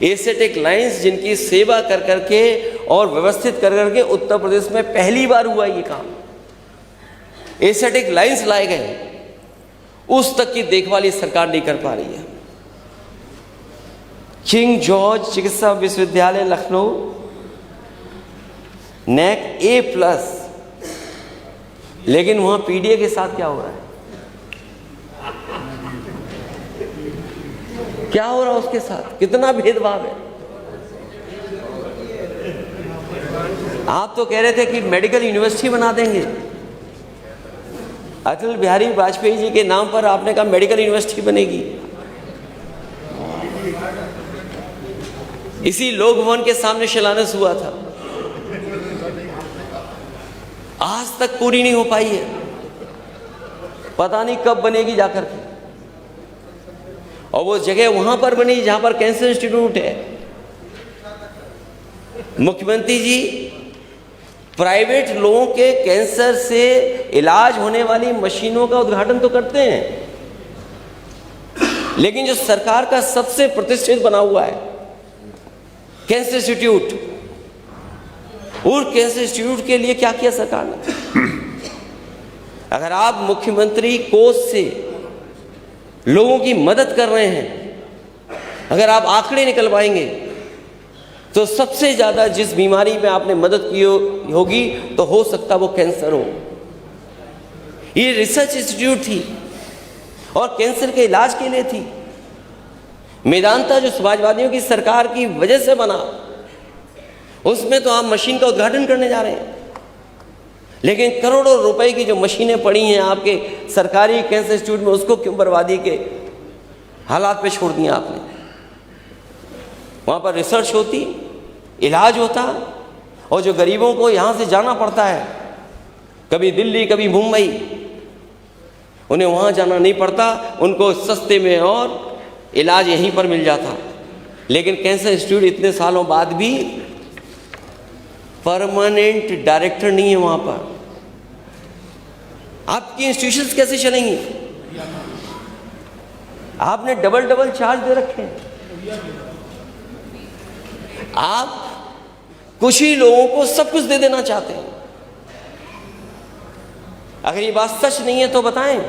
एसेटिक लाइन्स जिनकी सेवा कर करके और व्यवस्थित कर करके उत्तर प्रदेश में पहली बार हुआ ये काम। एसेटिक लाइन्स लाए गए, उस तक की देखभाल ये सरकार नहीं कर पा रही है। किंग जॉर्ज चिकित्सा विश्वविद्यालय लखनऊ नैक A+, लेकिन वहां पीडीए के साथ क्या हो रहा है? क्या हो रहा है उसके साथ? कितना भेदभाव है। आप तो कह रहे थे कि मेडिकल यूनिवर्सिटी बना देंगे। अटल बिहारी वाजपेयी जी के नाम पर आपने कहा मेडिकल यूनिवर्सिटी बनेगी। इसी लोक भवन के सामने शिलान्यास हुआ था, आज तक पूरी नहीं हो पाई है। पता नहीं कब बनेगी जाकर के। और वो जगह वहां पर बनी जहां पर कैंसर इंस्टीट्यूट है। मुख्यमंत्री जी प्राइवेट लोगों के कैंसर से इलाज होने वाली मशीनों का उद्घाटन तो करते हैं, लेकिन जो सरकार का सबसे प्रतिष्ठित बना हुआ है कैंसर इंस्टीट्यूट, और कैंसर इंस्टीट्यूट के लिए क्या किया सरकार ने? अगर आप मुख्यमंत्री कोष से लोगों की मदद कर रहे हैं, अगर आप आंकड़े निकलवाएंगे तो सबसे ज्यादा जिस बीमारी में आपने मदद की होगी तो हो सकता वो कैंसर हो। ये रिसर्च इंस्टीट्यूट थी और कैंसर के इलाज के लिए थी। मेदांता जो समाजवादियों की सरकार की वजह से बना, उसमें तो आप मशीन का उद्घाटन करने जा रहे हैं, लेकिन करोड़ों रुपए की जो मशीनें पड़ी हैं आपके सरकारी कैंसर इंस्टीट्यूट में, उसको क्यों बर्बादी के हालात पे छोड़ दिया आपने? वहाँ पर रिसर्च होती, इलाज होता, और जो गरीबों को यहाँ से जाना पड़ता है, कभी दिल्ली कभी मुंबई, उन्हें वहाँ जाना नहीं पड़ता, उनको सस्ते में और इलाज यहीं पर मिल जाता। लेकिन कैंसर इंस्टीट्यूट इतने सालों बाद भी परमानेंट डायरेक्टर नहीं है वहां पर। आपकी इंस्टीट्यूशंस कैसे चलेंगी? आपने डबल चार्ज दे रखे हैं। आप कुछ ही लोगों को सब कुछ दे देना चाहते हैं। अगर ये बात सच नहीं है तो बताएं।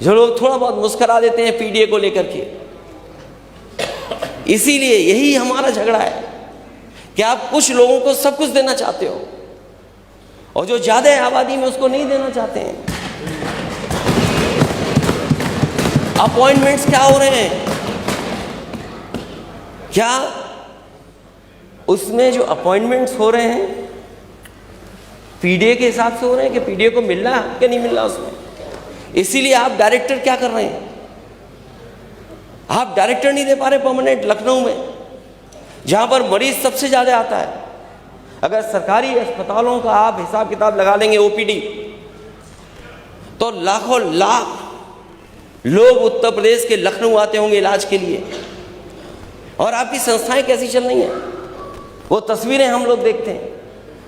जो लोग थोड़ा बहुत मुस्कुरा देते हैं पीडीए को लेकर के, इसीलिए यही हमारा झगड़ा है कि आप कुछ लोगों को सब कुछ देना चाहते हो और जो ज्यादा आबादी में उसको नहीं देना चाहते हैं। अपॉइंटमेंट्स क्या हो रहे हैं? क्या उसमें जो अपॉइंटमेंट्स हो रहे हैं पीडीए के हिसाब से हो रहे हैं कि पीडीए को मिल रहा है कि नहीं मिल रहा उसमें? इसीलिए आप डायरेक्टर क्या कर रहे हैं? आप डायरेक्टर नहीं दे पा रहे परमानेंट लखनऊ में, जहां पर मरीज सबसे ज्यादा आता है। अगर सरकारी अस्पतालों का आप हिसाब किताब लगा लेंगे ओपीडी, तो लाखों लाख लोग उत्तर प्रदेश के लखनऊ आते होंगे इलाज के लिए। और आपकी संस्थाएं कैसी चल रही हैं, वो तस्वीरें हम लोग देखते हैं।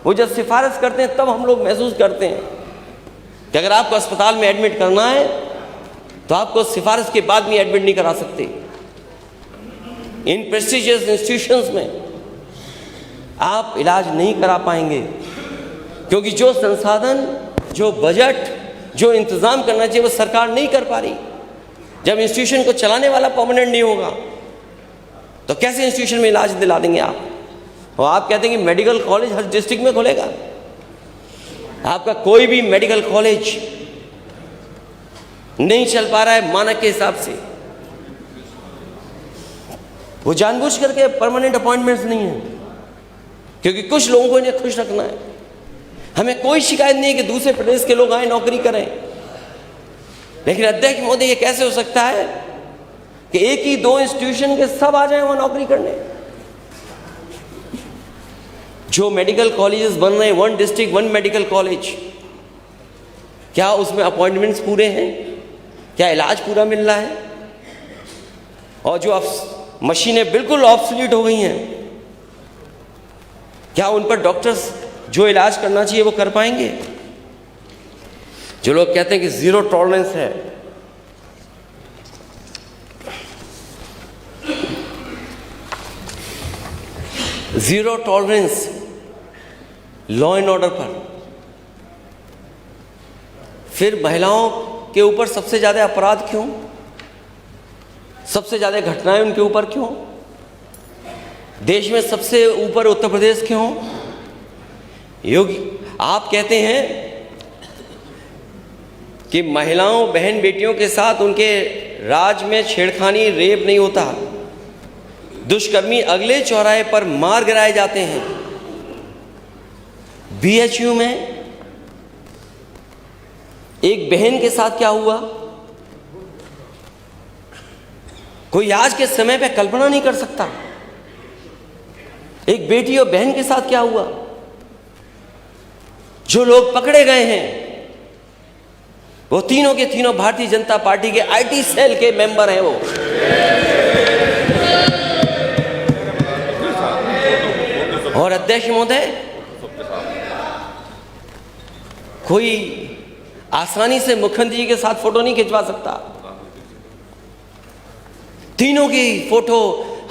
वो जब सिफारिश करते हैं तब हम लोग महसूस करते हैं कि अगर आपको अस्पताल में एडमिट करना है तो आपको सिफारिश के बाद भी एडमिट नहीं करा सकते। इन प्रेस्टिजियस इंस्टीट्यूशंस में आप इलाज नहीं करा पाएंगे, क्योंकि जो संसाधन, जो बजट, जो इंतजाम करना चाहिए वो सरकार नहीं कर पा रही। जब इंस्टीट्यूशन को चलाने वाला परमानेंट नहीं होगा तो कैसे इंस्टीट्यूशन में इलाज दिला देंगे आप? और आप कहते हैं कि मेडिकल कॉलेज हर डिस्ट्रिक्ट में खुलेगा। आपका कोई भी मेडिकल कॉलेज नहीं चल पा रहा है मानक के हिसाब से। वो जानबूझ करके परमानेंट अपॉइंटमेंट्स नहीं है, क्योंकि कुछ लोगों को इन्हें खुश रखना है। हमें कोई शिकायत नहीं है कि दूसरे प्रदेश के लोग आए नौकरी करें, लेकिन अध्यक्ष महोदय ये कैसे हो सकता है कि एक ही दो इंस्टीट्यूशन के सब आ जाएं वहां नौकरी करने? जो मेडिकल कॉलेजेस बन रहे हैं, 1 डिस्ट्रिक्ट 1 मेडिकल कॉलेज, क्या उसमें अपॉइंटमेंट्स पूरे हैं? क्या इलाज पूरा मिल रहा है? और जो अब मशीनें बिल्कुल ऑब्सोलीट हो गई हैं, क्या उन पर डॉक्टर्स जो इलाज करना चाहिए वो कर पाएंगे? जो लोग कहते हैं कि जीरो टॉलरेंस है, zero tolerance law and order पर। फिर महिलाओं के ऊपर सबसे ज़्यादा अपराध क्यों, सबसे ज़्यादा घटनाएं उनके ऊपर क्यों, देश में सबसे ऊपर उत्तर प्रदेश क्यों? योगी आप कहते हैं कि महिलाओं बहन बेटियों के साथ उनके राज में छेड़खानी रेप नहीं होता, दुष्कर्मी अगले चौराहे पर मार गिराए जाते हैं। बीएचयू में एक बहन के साथ क्या हुआ, कोई आज के समय पे कल्पना नहीं कर सकता। एक बेटी और बहन के साथ क्या हुआ। जो लोग पकड़े गए हैं वो तीनों के तीनों भारतीय जनता पार्टी के आईटी सेल के मेंबर हैं। वो और अध्यक्ष महोदय, कोई आसानी से मुख्यमंत्री जी के साथ फोटो नहीं खिंचवा सकता। तीनों की फोटो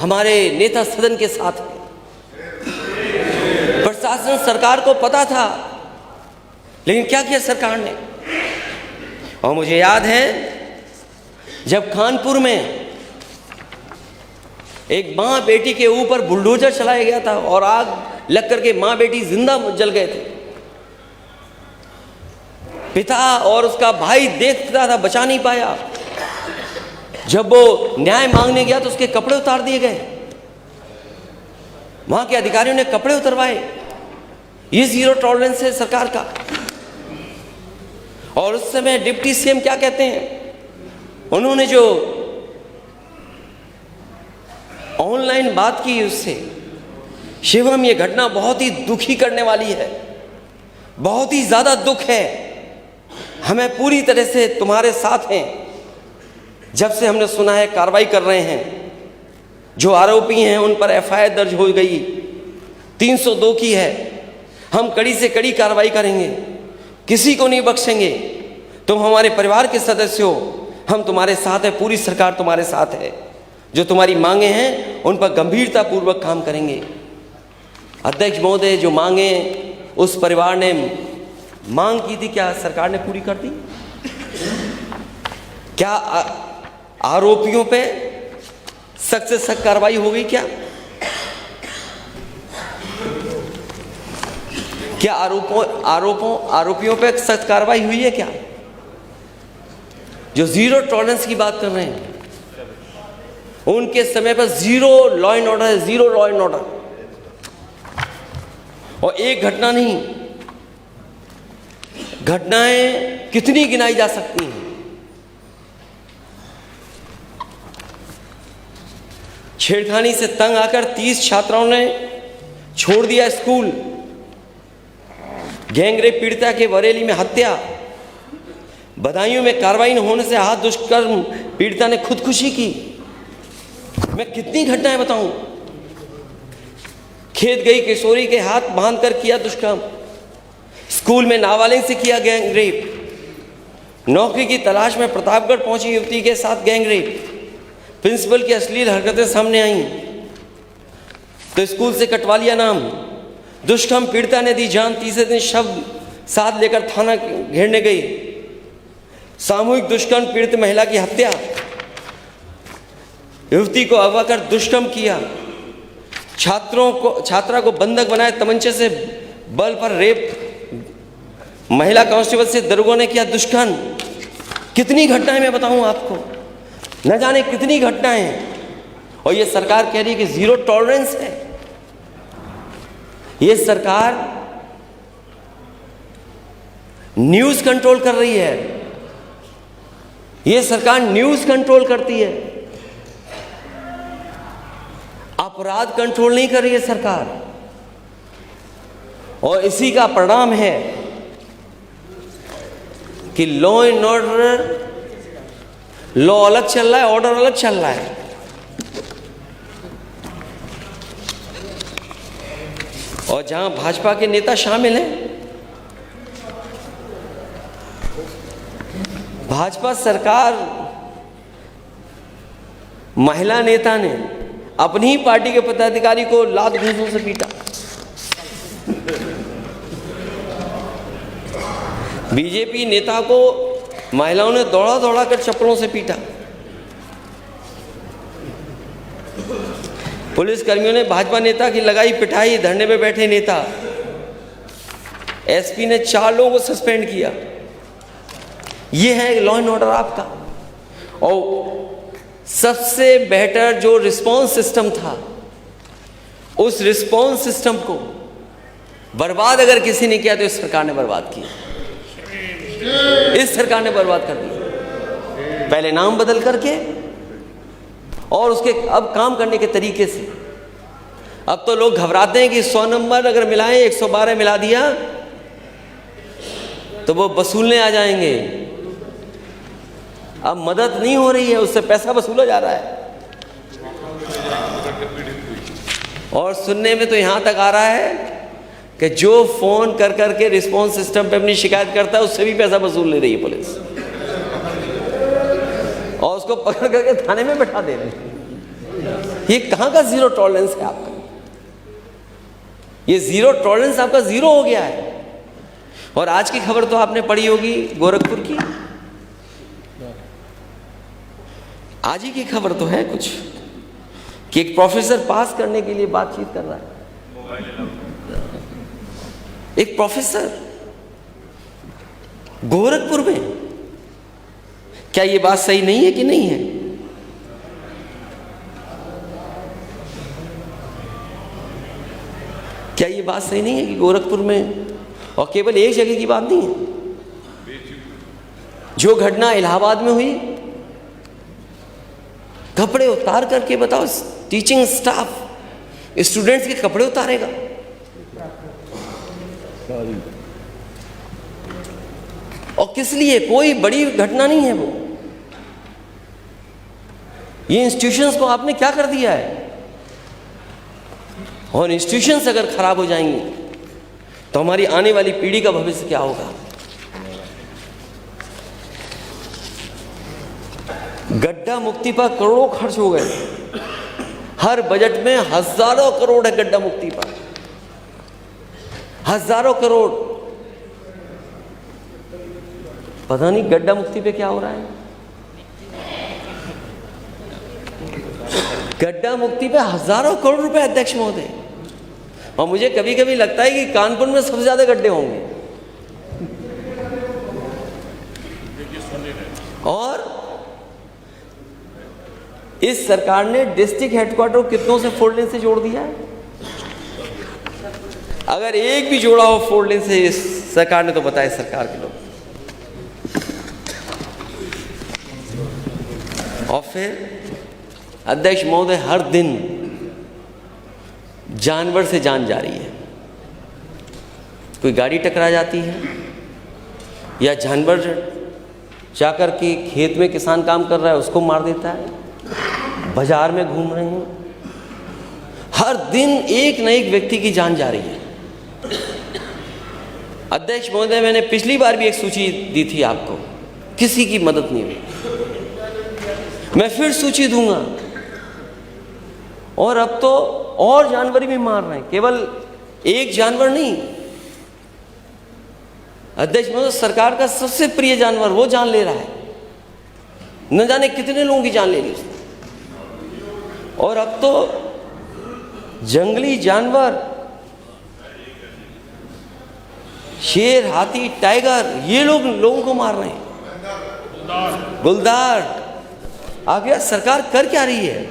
हमारे नेता सदन के साथ है। प्रशासन सरकार को पता था, लेकिन क्या किया सरकार ने। और मुझे याद है जब कानपुर में एक मां बेटी के ऊपर बुलडोजर चलाया गया था और आग लग करके मां बेटी जिंदा जल गए थे। पिता और उसका भाई देखता था, बचा नहीं पाया। जब वो न्याय मांगने गया तो उसके कपड़े उतार दिए गए। वहां के अधिकारियों ने कपड़े उतरवाए। ये जीरो टॉलरेंस है सरकार का। और उस समय डिप्टी सीएम क्या कहते हैं, उन्होंने जो ऑनलाइन बात की उससे, शिवम ये घटना बहुत ही दुखी करने वाली है, बहुत ही ज्यादा दुख है। हमें पूरी तरह से तुम्हारे साथ हैं। जब से हमने सुना है कार्रवाई कर रहे हैं, जो आरोपी हैं उन पर एफआईआर दर्ज हो गई, 302 की है। हम कड़ी से कड़ी कार्रवाई करेंगे, किसी को नहीं बख्शेंगे। तुम हमारे परिवार के सदस्य हो, हम तुम्हारे साथ हैं, पूरी सरकार तुम्हारे साथ है। जो तुम्हारी मांगे हैं उन पर गंभीरता पूर्वक काम करेंगे। अध्यक्ष महोदय, जो मांगे उस परिवार ने मांग की थी, क्या सरकार ने पूरी कर दी? क्या आरोपियों पे सख्त से सख्त कार्रवाई हो गई? क्या आरोपियों पे सख्त कार्रवाई हुई है? क्या जो जीरो टॉलरेंस की बात कर रहे हैं, उनके समय पर जीरो लॉ एंड ऑर्डर है, जीरो लॉ एंड ऑर्डर। और एक घटना नहीं, घटनाएं कितनी गिनाई जा सकती हैं। छेड़खानी से तंग आकर 30 छात्राओं ने छोड़ दिया स्कूल। गैंगरेप पीड़िता के बरेली में हत्या। बदायूं में कार्रवाई न होने से हाथ दुष्कर्म पीड़िता ने खुदकुशी की। मैं कितनी घटनाएं बताऊं। खेत गई किशोरी के हाथ बांधकर किया दुष्कर्म। स्कूल में नाबालिग से किया गैंगरेप। नौकरी की तलाश में प्रतापगढ़ पहुंची युवती के साथ गैंगरेप। प्रिंसिपल की अश्लील हरकतें सामने आई तो स्कूल से कटवा लिया नाम। दुष्कर्म पीड़िता ने दी जान, तीसरे दिन शव साथ लेकर थाना घेरने गई। सामूहिक दुष्कर्म पीड़ित महिला की हत्या। युवती को अगवा कर दुष्कर्म किया। छात्रा को बंधक बनाए, तमंचे से बल पर रेप। महिला कांस्टेबल से दरोगा ने किया दुष्कर्म। कितनी घटनाएं मैं बताऊं आपको, न जाने कितनी घटनाएं हैं। और ये सरकार कह रही है कि जीरो टॉलरेंस है। ये सरकार न्यूज कंट्रोल कर रही है। ये सरकार न्यूज कंट्रोल करती है, अपराध कंट्रोल नहीं कर रही है सरकार। और इसी का परिणाम है कि लॉ एंड ऑर्डर, लॉ अलग चल रहा है, ऑर्डर अलग चल रहा है। और जहां भाजपा के नेता शामिल हैं, भाजपा सरकार, महिला नेता ने अपनी ही पार्टी के पदाधिकारी को लात घूंसों से पीटा। बीजेपी नेता को महिलाओं ने दौड़ा दौड़ा कर चप्पलों से पीटा। पुलिस कर्मियों ने भाजपा नेता की लगाई पिटाई। धरने पे बैठे नेता, एसपी ने 4 लोगों को सस्पेंड किया। ये है लॉ एंड ऑर्डर आपका। और सबसे बेहतर जो रिस्पॉन्स सिस्टम था, उस रिस्पॉन्स सिस्टम को बर्बाद अगर किसी ने किया तो इस सरकार ने बर्बाद किया। इस सरकार ने बर्बाद कर दिया, पहले नाम बदल करके और उसके अब काम करने के तरीके से। अब तो लोग घबराते हैं कि 100 नंबर अगर मिलाएं, 112 मिला दिया तो वो वसूलने आ जाएंगे। अब मदद नहीं हो रही है, उससे पैसा वसूला जा रहा है। और सुनने में तो यहां तक आ रहा है कि जो फोन कर करके रिस्पॉन्स सिस्टम पे अपनी शिकायत करता है उससे भी पैसा वसूल ले रही है पुलिस, और उसको पकड़ करके थाने में बैठा दे रहे हैं। ये कहां का जीरो टॉलरेंस है आपका? ये जीरो टॉलरेंस आपका जीरो हो गया है। और आज की खबर तो आपने पढ़ी होगी गोरखपुर की, आज ही की खबर तो है कुछ कि एक प्रोफेसर पास करने के लिए बातचीत कर रहा है। एक प्रोफेसर गोरखपुर में। क्या ये बात सही नहीं है कि नहीं है? क्या ये बात सही नहीं है कि गोरखपुर में, और केवल एक जगह की बात नहीं है, जो घटना इलाहाबाद में हुई, कपड़े उतार करके बताओ, टीचिंग स्टाफ स्टूडेंट्स के कपड़े उतारेगा। और किस लिए? कोई बड़ी घटना नहीं है वो। ये इंस्टीट्यूशंस को आपने क्या कर दिया है? और इंस्टीट्यूशंस अगर खराब हो जाएंगी तो हमारी आने वाली पीढ़ी का भविष्य क्या होगा? गड्ढा मुक्ति पर करोड़ों खर्च हो गए। हर बजट में हजारों करोड़ है गड्ढा मुक्ति पर, हजारों करोड़। पता नहीं गड्ढा मुक्ति पे क्या हो रहा है। गड्ढा मुक्ति पे हजारों करोड़ रुपए अध्यक्ष महोदय। और मुझे कभी कभी लगता है कि कानपुर में सबसे ज्यादा गड्ढे होंगे। और इस सरकार ने डिस्ट्रिक्ट हेडक्वार्टर कितनों से 4 लेन से जोड़ दिया है? अगर एक भी जोड़ा हो 4 लेन से इस सरकार ने तो बताए सरकार के लोग। और फिर अध्यक्ष महोदय, हर दिन जानवर से जान जा रही है। कोई गाड़ी टकरा जाती है, या जानवर जाकर के खेत में किसान काम कर रहा है उसको मार देता है, बाजार में घूम रहे हैं। हर दिन एक न एक व्यक्ति की जान जा रही है। अध्यक्ष महोदय, मैंने पिछली बार भी एक सूची दी थी आपको, किसी की मदद नहीं हुई। मैं फिर सूची दूंगा। और अब तो और जानवर भी मार रहे हैं, केवल एक जानवर नहीं। अध्यक्ष महोदय, सरकार का सबसे प्रिय जानवर वो जान ले रहा है। न जाने कितने लोगों की जान ले ली उसने। और अब तो जंगली जानवर, शेर, हाथी, टाइगर, ये लोगों को मार रहे हैं। गुलदार। आगे सरकार कर क्या रही है?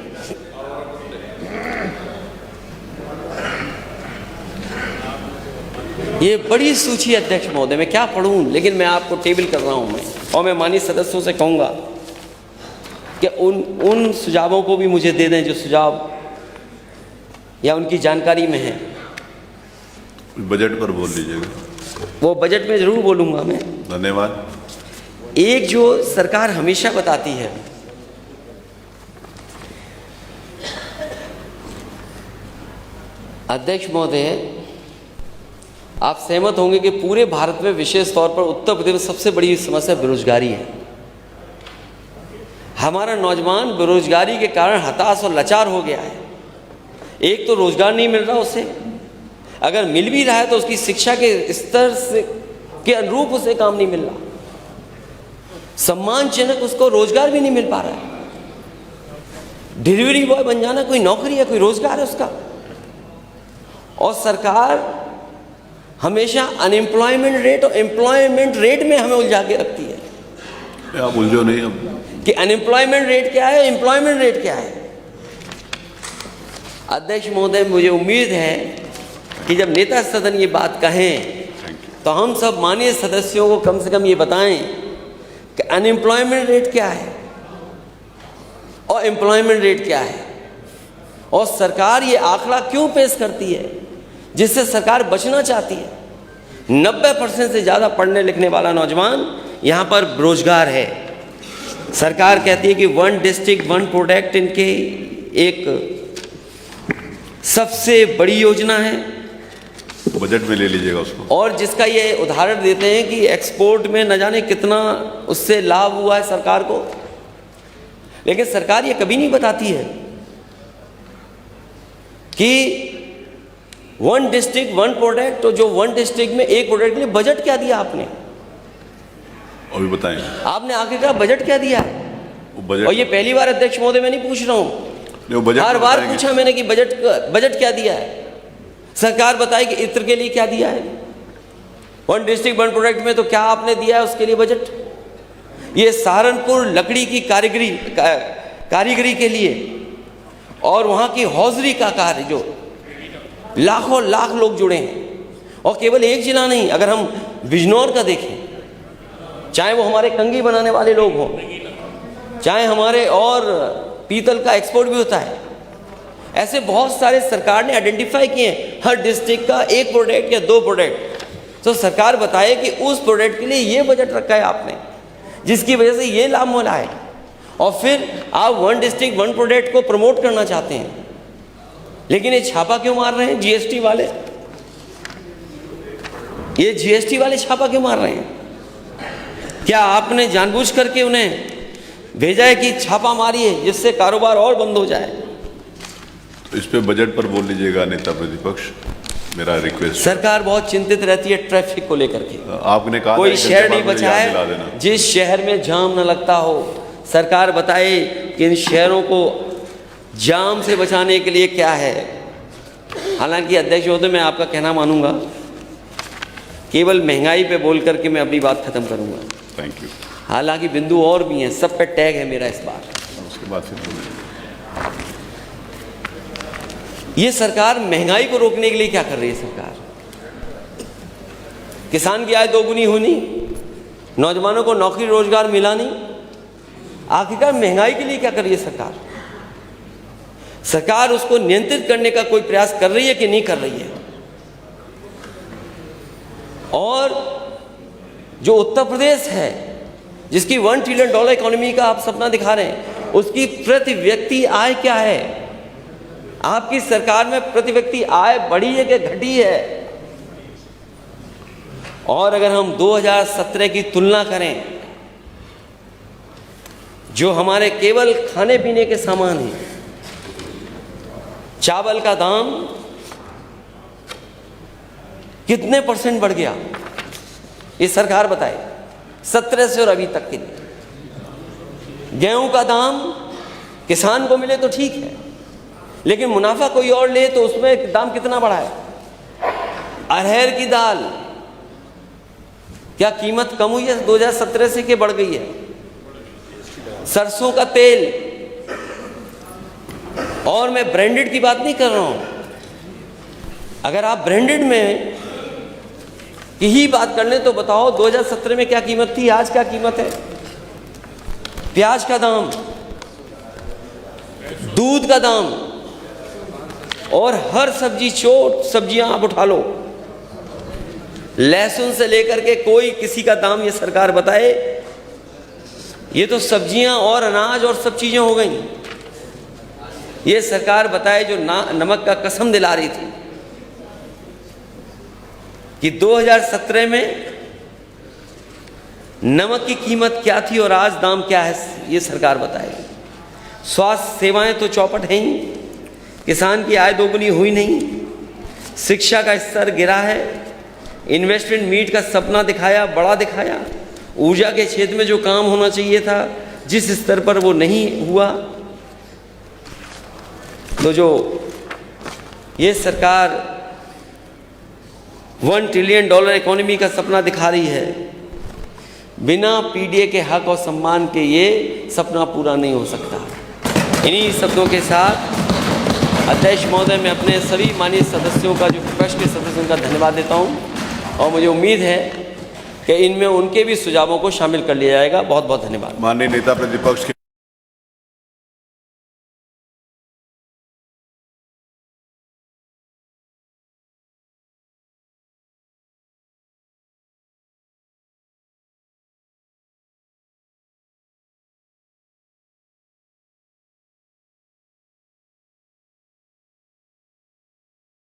ये बड़ी सूची अध्यक्ष महोदय, मैं क्या पढ़ूं, लेकिन मैं आपको टेबल कर रहा हूं मैं, और मैं माननीय सदस्यों से कहूंगा कि उन सुझावों को भी मुझे दे दें जो सुझाव या उनकी जानकारी में है। बजट पर बोल लीजिएगा। वो बजट में जरूर बोलूंगा मैं। धन्यवाद। एक जो सरकार हमेशा बताती है, अध्यक्ष महोदय, आप सहमत होंगे कि पूरे भारत में विशेष तौर पर उत्तर प्रदेश में सबसे बड़ी समस्या बेरोजगारी है। हमारा नौजवान बेरोजगारी के कारण हताश और लाचार हो गया है। एक तो रोजगार नहीं मिल रहा उसे, अगर मिल भी रहा है तो उसकी शिक्षा के स्तर से के अनुरूप उसे काम नहीं मिल रहा, सम्मानजनक उसको रोजगार भी नहीं मिल पा रहा है। डिलीवरी बॉय बन जाना कोई नौकरी है, कोई रोजगार है उसका। और सरकार हमेशा अनएम्प्लॉयमेंट रेट और एम्प्लॉयमेंट रेट में हमें उलझा के रखती है। आप उलझो नहीं अब कि अनएम्प्लॉयमेंट रेट क्या है, एम्प्लॉयमेंट रेट क्या है। अध्यक्ष महोदय, मुझे उम्मीद है कि जब नेता सदन ये बात कहें तो हम सब माननीय सदस्यों को कम से कम ये बताएं कि अनएम्प्लॉयमेंट रेट क्या है और एम्प्लॉयमेंट रेट क्या है, और सरकार ये आंकड़ा क्यों पेश करती है जिससे सरकार बचना चाहती है। 90% से ज़्यादा पढ़ने लिखने वाला नौजवान यहाँ पर बेरोजगार है। सरकार कहती है कि 1 डिस्ट्रिक्ट 1 प्रोडक्ट इनके एक सबसे बड़ी योजना है, बजट में ले लीजिएगा उसको। और जिसका ये उदाहरण देते हैं कि एक्सपोर्ट में न जाने कितना उससे लाभ हुआ है सरकार को, लेकिन सरकार ये कभी नहीं बताती है कि 1 डिस्ट्रिक्ट 1 प्रोडक्ट, तो जो 1 डिस्ट्रिक्ट में एक प्रोडक्ट के लिए बजट क्या दिया आपने, अभी बताएं आपने आखिरकार बजट क्या दिया है। वो बजट, और ये पहली बार अध्यक्ष महोदय मैं नहीं पूछ रहा हूं, वो बजट हर बार बताएंगे। पूछा मैंने कि बजट क्या दिया है। सरकार बताए कि इत्र के लिए क्या दिया है, 1 डिस्ट्रिक्ट 1 प्रोडक्ट में तो क्या आपने दिया है उसके लिए बजट। ये सहारनपुर लकड़ी की कारीगरी के लिए और वहाँ की हौजरी का कार्य, जो लाखों लाख लोग जुड़े हैं, और केवल एक जिला नहीं, अगर हम बिजनौर का देखें, चाहे वो हमारे कंगी बनाने वाले लोग हों, चाहे हमारे और पीतल का एक्सपोर्ट भी होता है, ऐसे बहुत सारे सरकार ने आइडेंटिफाई किए हैं, हर डिस्ट्रिक्ट का 1 प्रोडक्ट या 2 प्रोडक्ट। तो सरकार बताए कि उस प्रोडक्ट के लिए ये बजट रखा है आपने, जिसकी वजह से ये लाभ मिला है, और फिर आप 1 डिस्ट्रिक्ट 1 प्रोडक्ट को प्रमोट करना चाहते हैं। लेकिन ये छापा क्यों मार रहे हैं जीएसटी वाले, ये जीएसटी वाले छापा क्यों मार रहे हैं। क्या आपने जानबूझ करके उन्हें भेजा है कि छापा मारिए जिससे कारोबार और बंद हो जाए। तो इस पे बजट पर बोल लीजिएगा नेता प्रतिपक्ष, मेरा रिक्वेस्ट। सरकार बहुत चिंतित रहती है ट्रैफिक को लेकर के। आपने कहा कोई शहर नहीं मुझे बचा याद दिला है देना। जिस शहर में जाम न लगता हो। सरकार बताए कि इन शहरों को जाम से बचाने के लिए क्या है। हालांकि अध्यक्ष महोदय, मैं आपका कहना मानूंगा, केवल महंगाई पे बोल करके मैं अपनी बात खत्म करूंगा। Thank you. हालांकि बिंदु और भी हैं, सब पे टैग है मेरा इस बार। उसके बाद फिर बोलेंगे। ये सरकार महंगाई को रोकने के लिए क्या कर रही है। सरकार किसान की आय दोगुनी होनी, नौजवानों को नौकरी रोजगार मिला नहीं, आखिरकार महंगाई के लिए क्या कर रही है सरकार। सरकार उसको नियंत्रित करने का कोई प्रयास कर रही है कि नहीं कर रही है। और जो उत्तर प्रदेश है, जिसकी $1 ट्रिलियन इकोनॉमी का आप सपना दिखा रहे हैं, उसकी प्रति व्यक्ति आय क्या है। आपकी सरकार में प्रति व्यक्ति आय बढ़ी है कि घटी है। और अगर हम 2017 की तुलना करें, जो हमारे केवल खाने पीने के सामान हैं, चावल का दाम कितने % बढ़ गया, ये सरकार बताए 17 से और अभी तक के लिए। गेहूं का दाम किसान को मिले तो ठीक है, लेकिन मुनाफा कोई और ले तो उसमें दाम कितना बढ़ा है। अरहर की दाल, क्या कीमत कम हुई है 2017 से कि बढ़ गई है। सरसों का तेल, और मैं ब्रांडेड की बात नहीं कर रहा हूं। अगर आप ब्रांडेड में की ही बात कर लें तो बताओ 2017 में क्या कीमत थी, आज क्या कीमत है। प्याज का दाम, दूध का दाम, और हर सब्जियां आप उठा लो, लहसुन से लेकर के कोई किसी का दाम ये सरकार बताए। ये तो सब्जियां और अनाज और सब चीजें हो गई। ये सरकार बताए जो नमक का कसम दिला रही थी कि 2017 में नमक की कीमत क्या थी और आज दाम क्या है, ये सरकार बताएगी। स्वास्थ्य सेवाएं तो चौपट हैं ही, किसान की आय दोगुनी हुई नहीं, शिक्षा का स्तर गिरा है, इन्वेस्टमेंट मीट का सपना दिखाया, बड़ा दिखाया, ऊर्जा के क्षेत्र में जो काम होना चाहिए था जिस स्तर पर वो नहीं हुआ। तो जो ये सरकार $1 ट्रिलियन इकोनॉमी का सपना दिखा रही है, बिना पीडीए के हक और सम्मान के ये सपना पूरा नहीं हो सकता। इन्हीं शब्दों के साथ अध्यक्ष महोदय, मैं अपने सभी माननीय सदस्यों का, जो विपक्ष के सदस्यों का धन्यवाद देता हूँ और मुझे उम्मीद है कि इनमें उनके भी सुझावों को शामिल कर लिया जाएगा। बहुत बहुत धन्यवाद। माननीय नेता प्रतिपक्ष के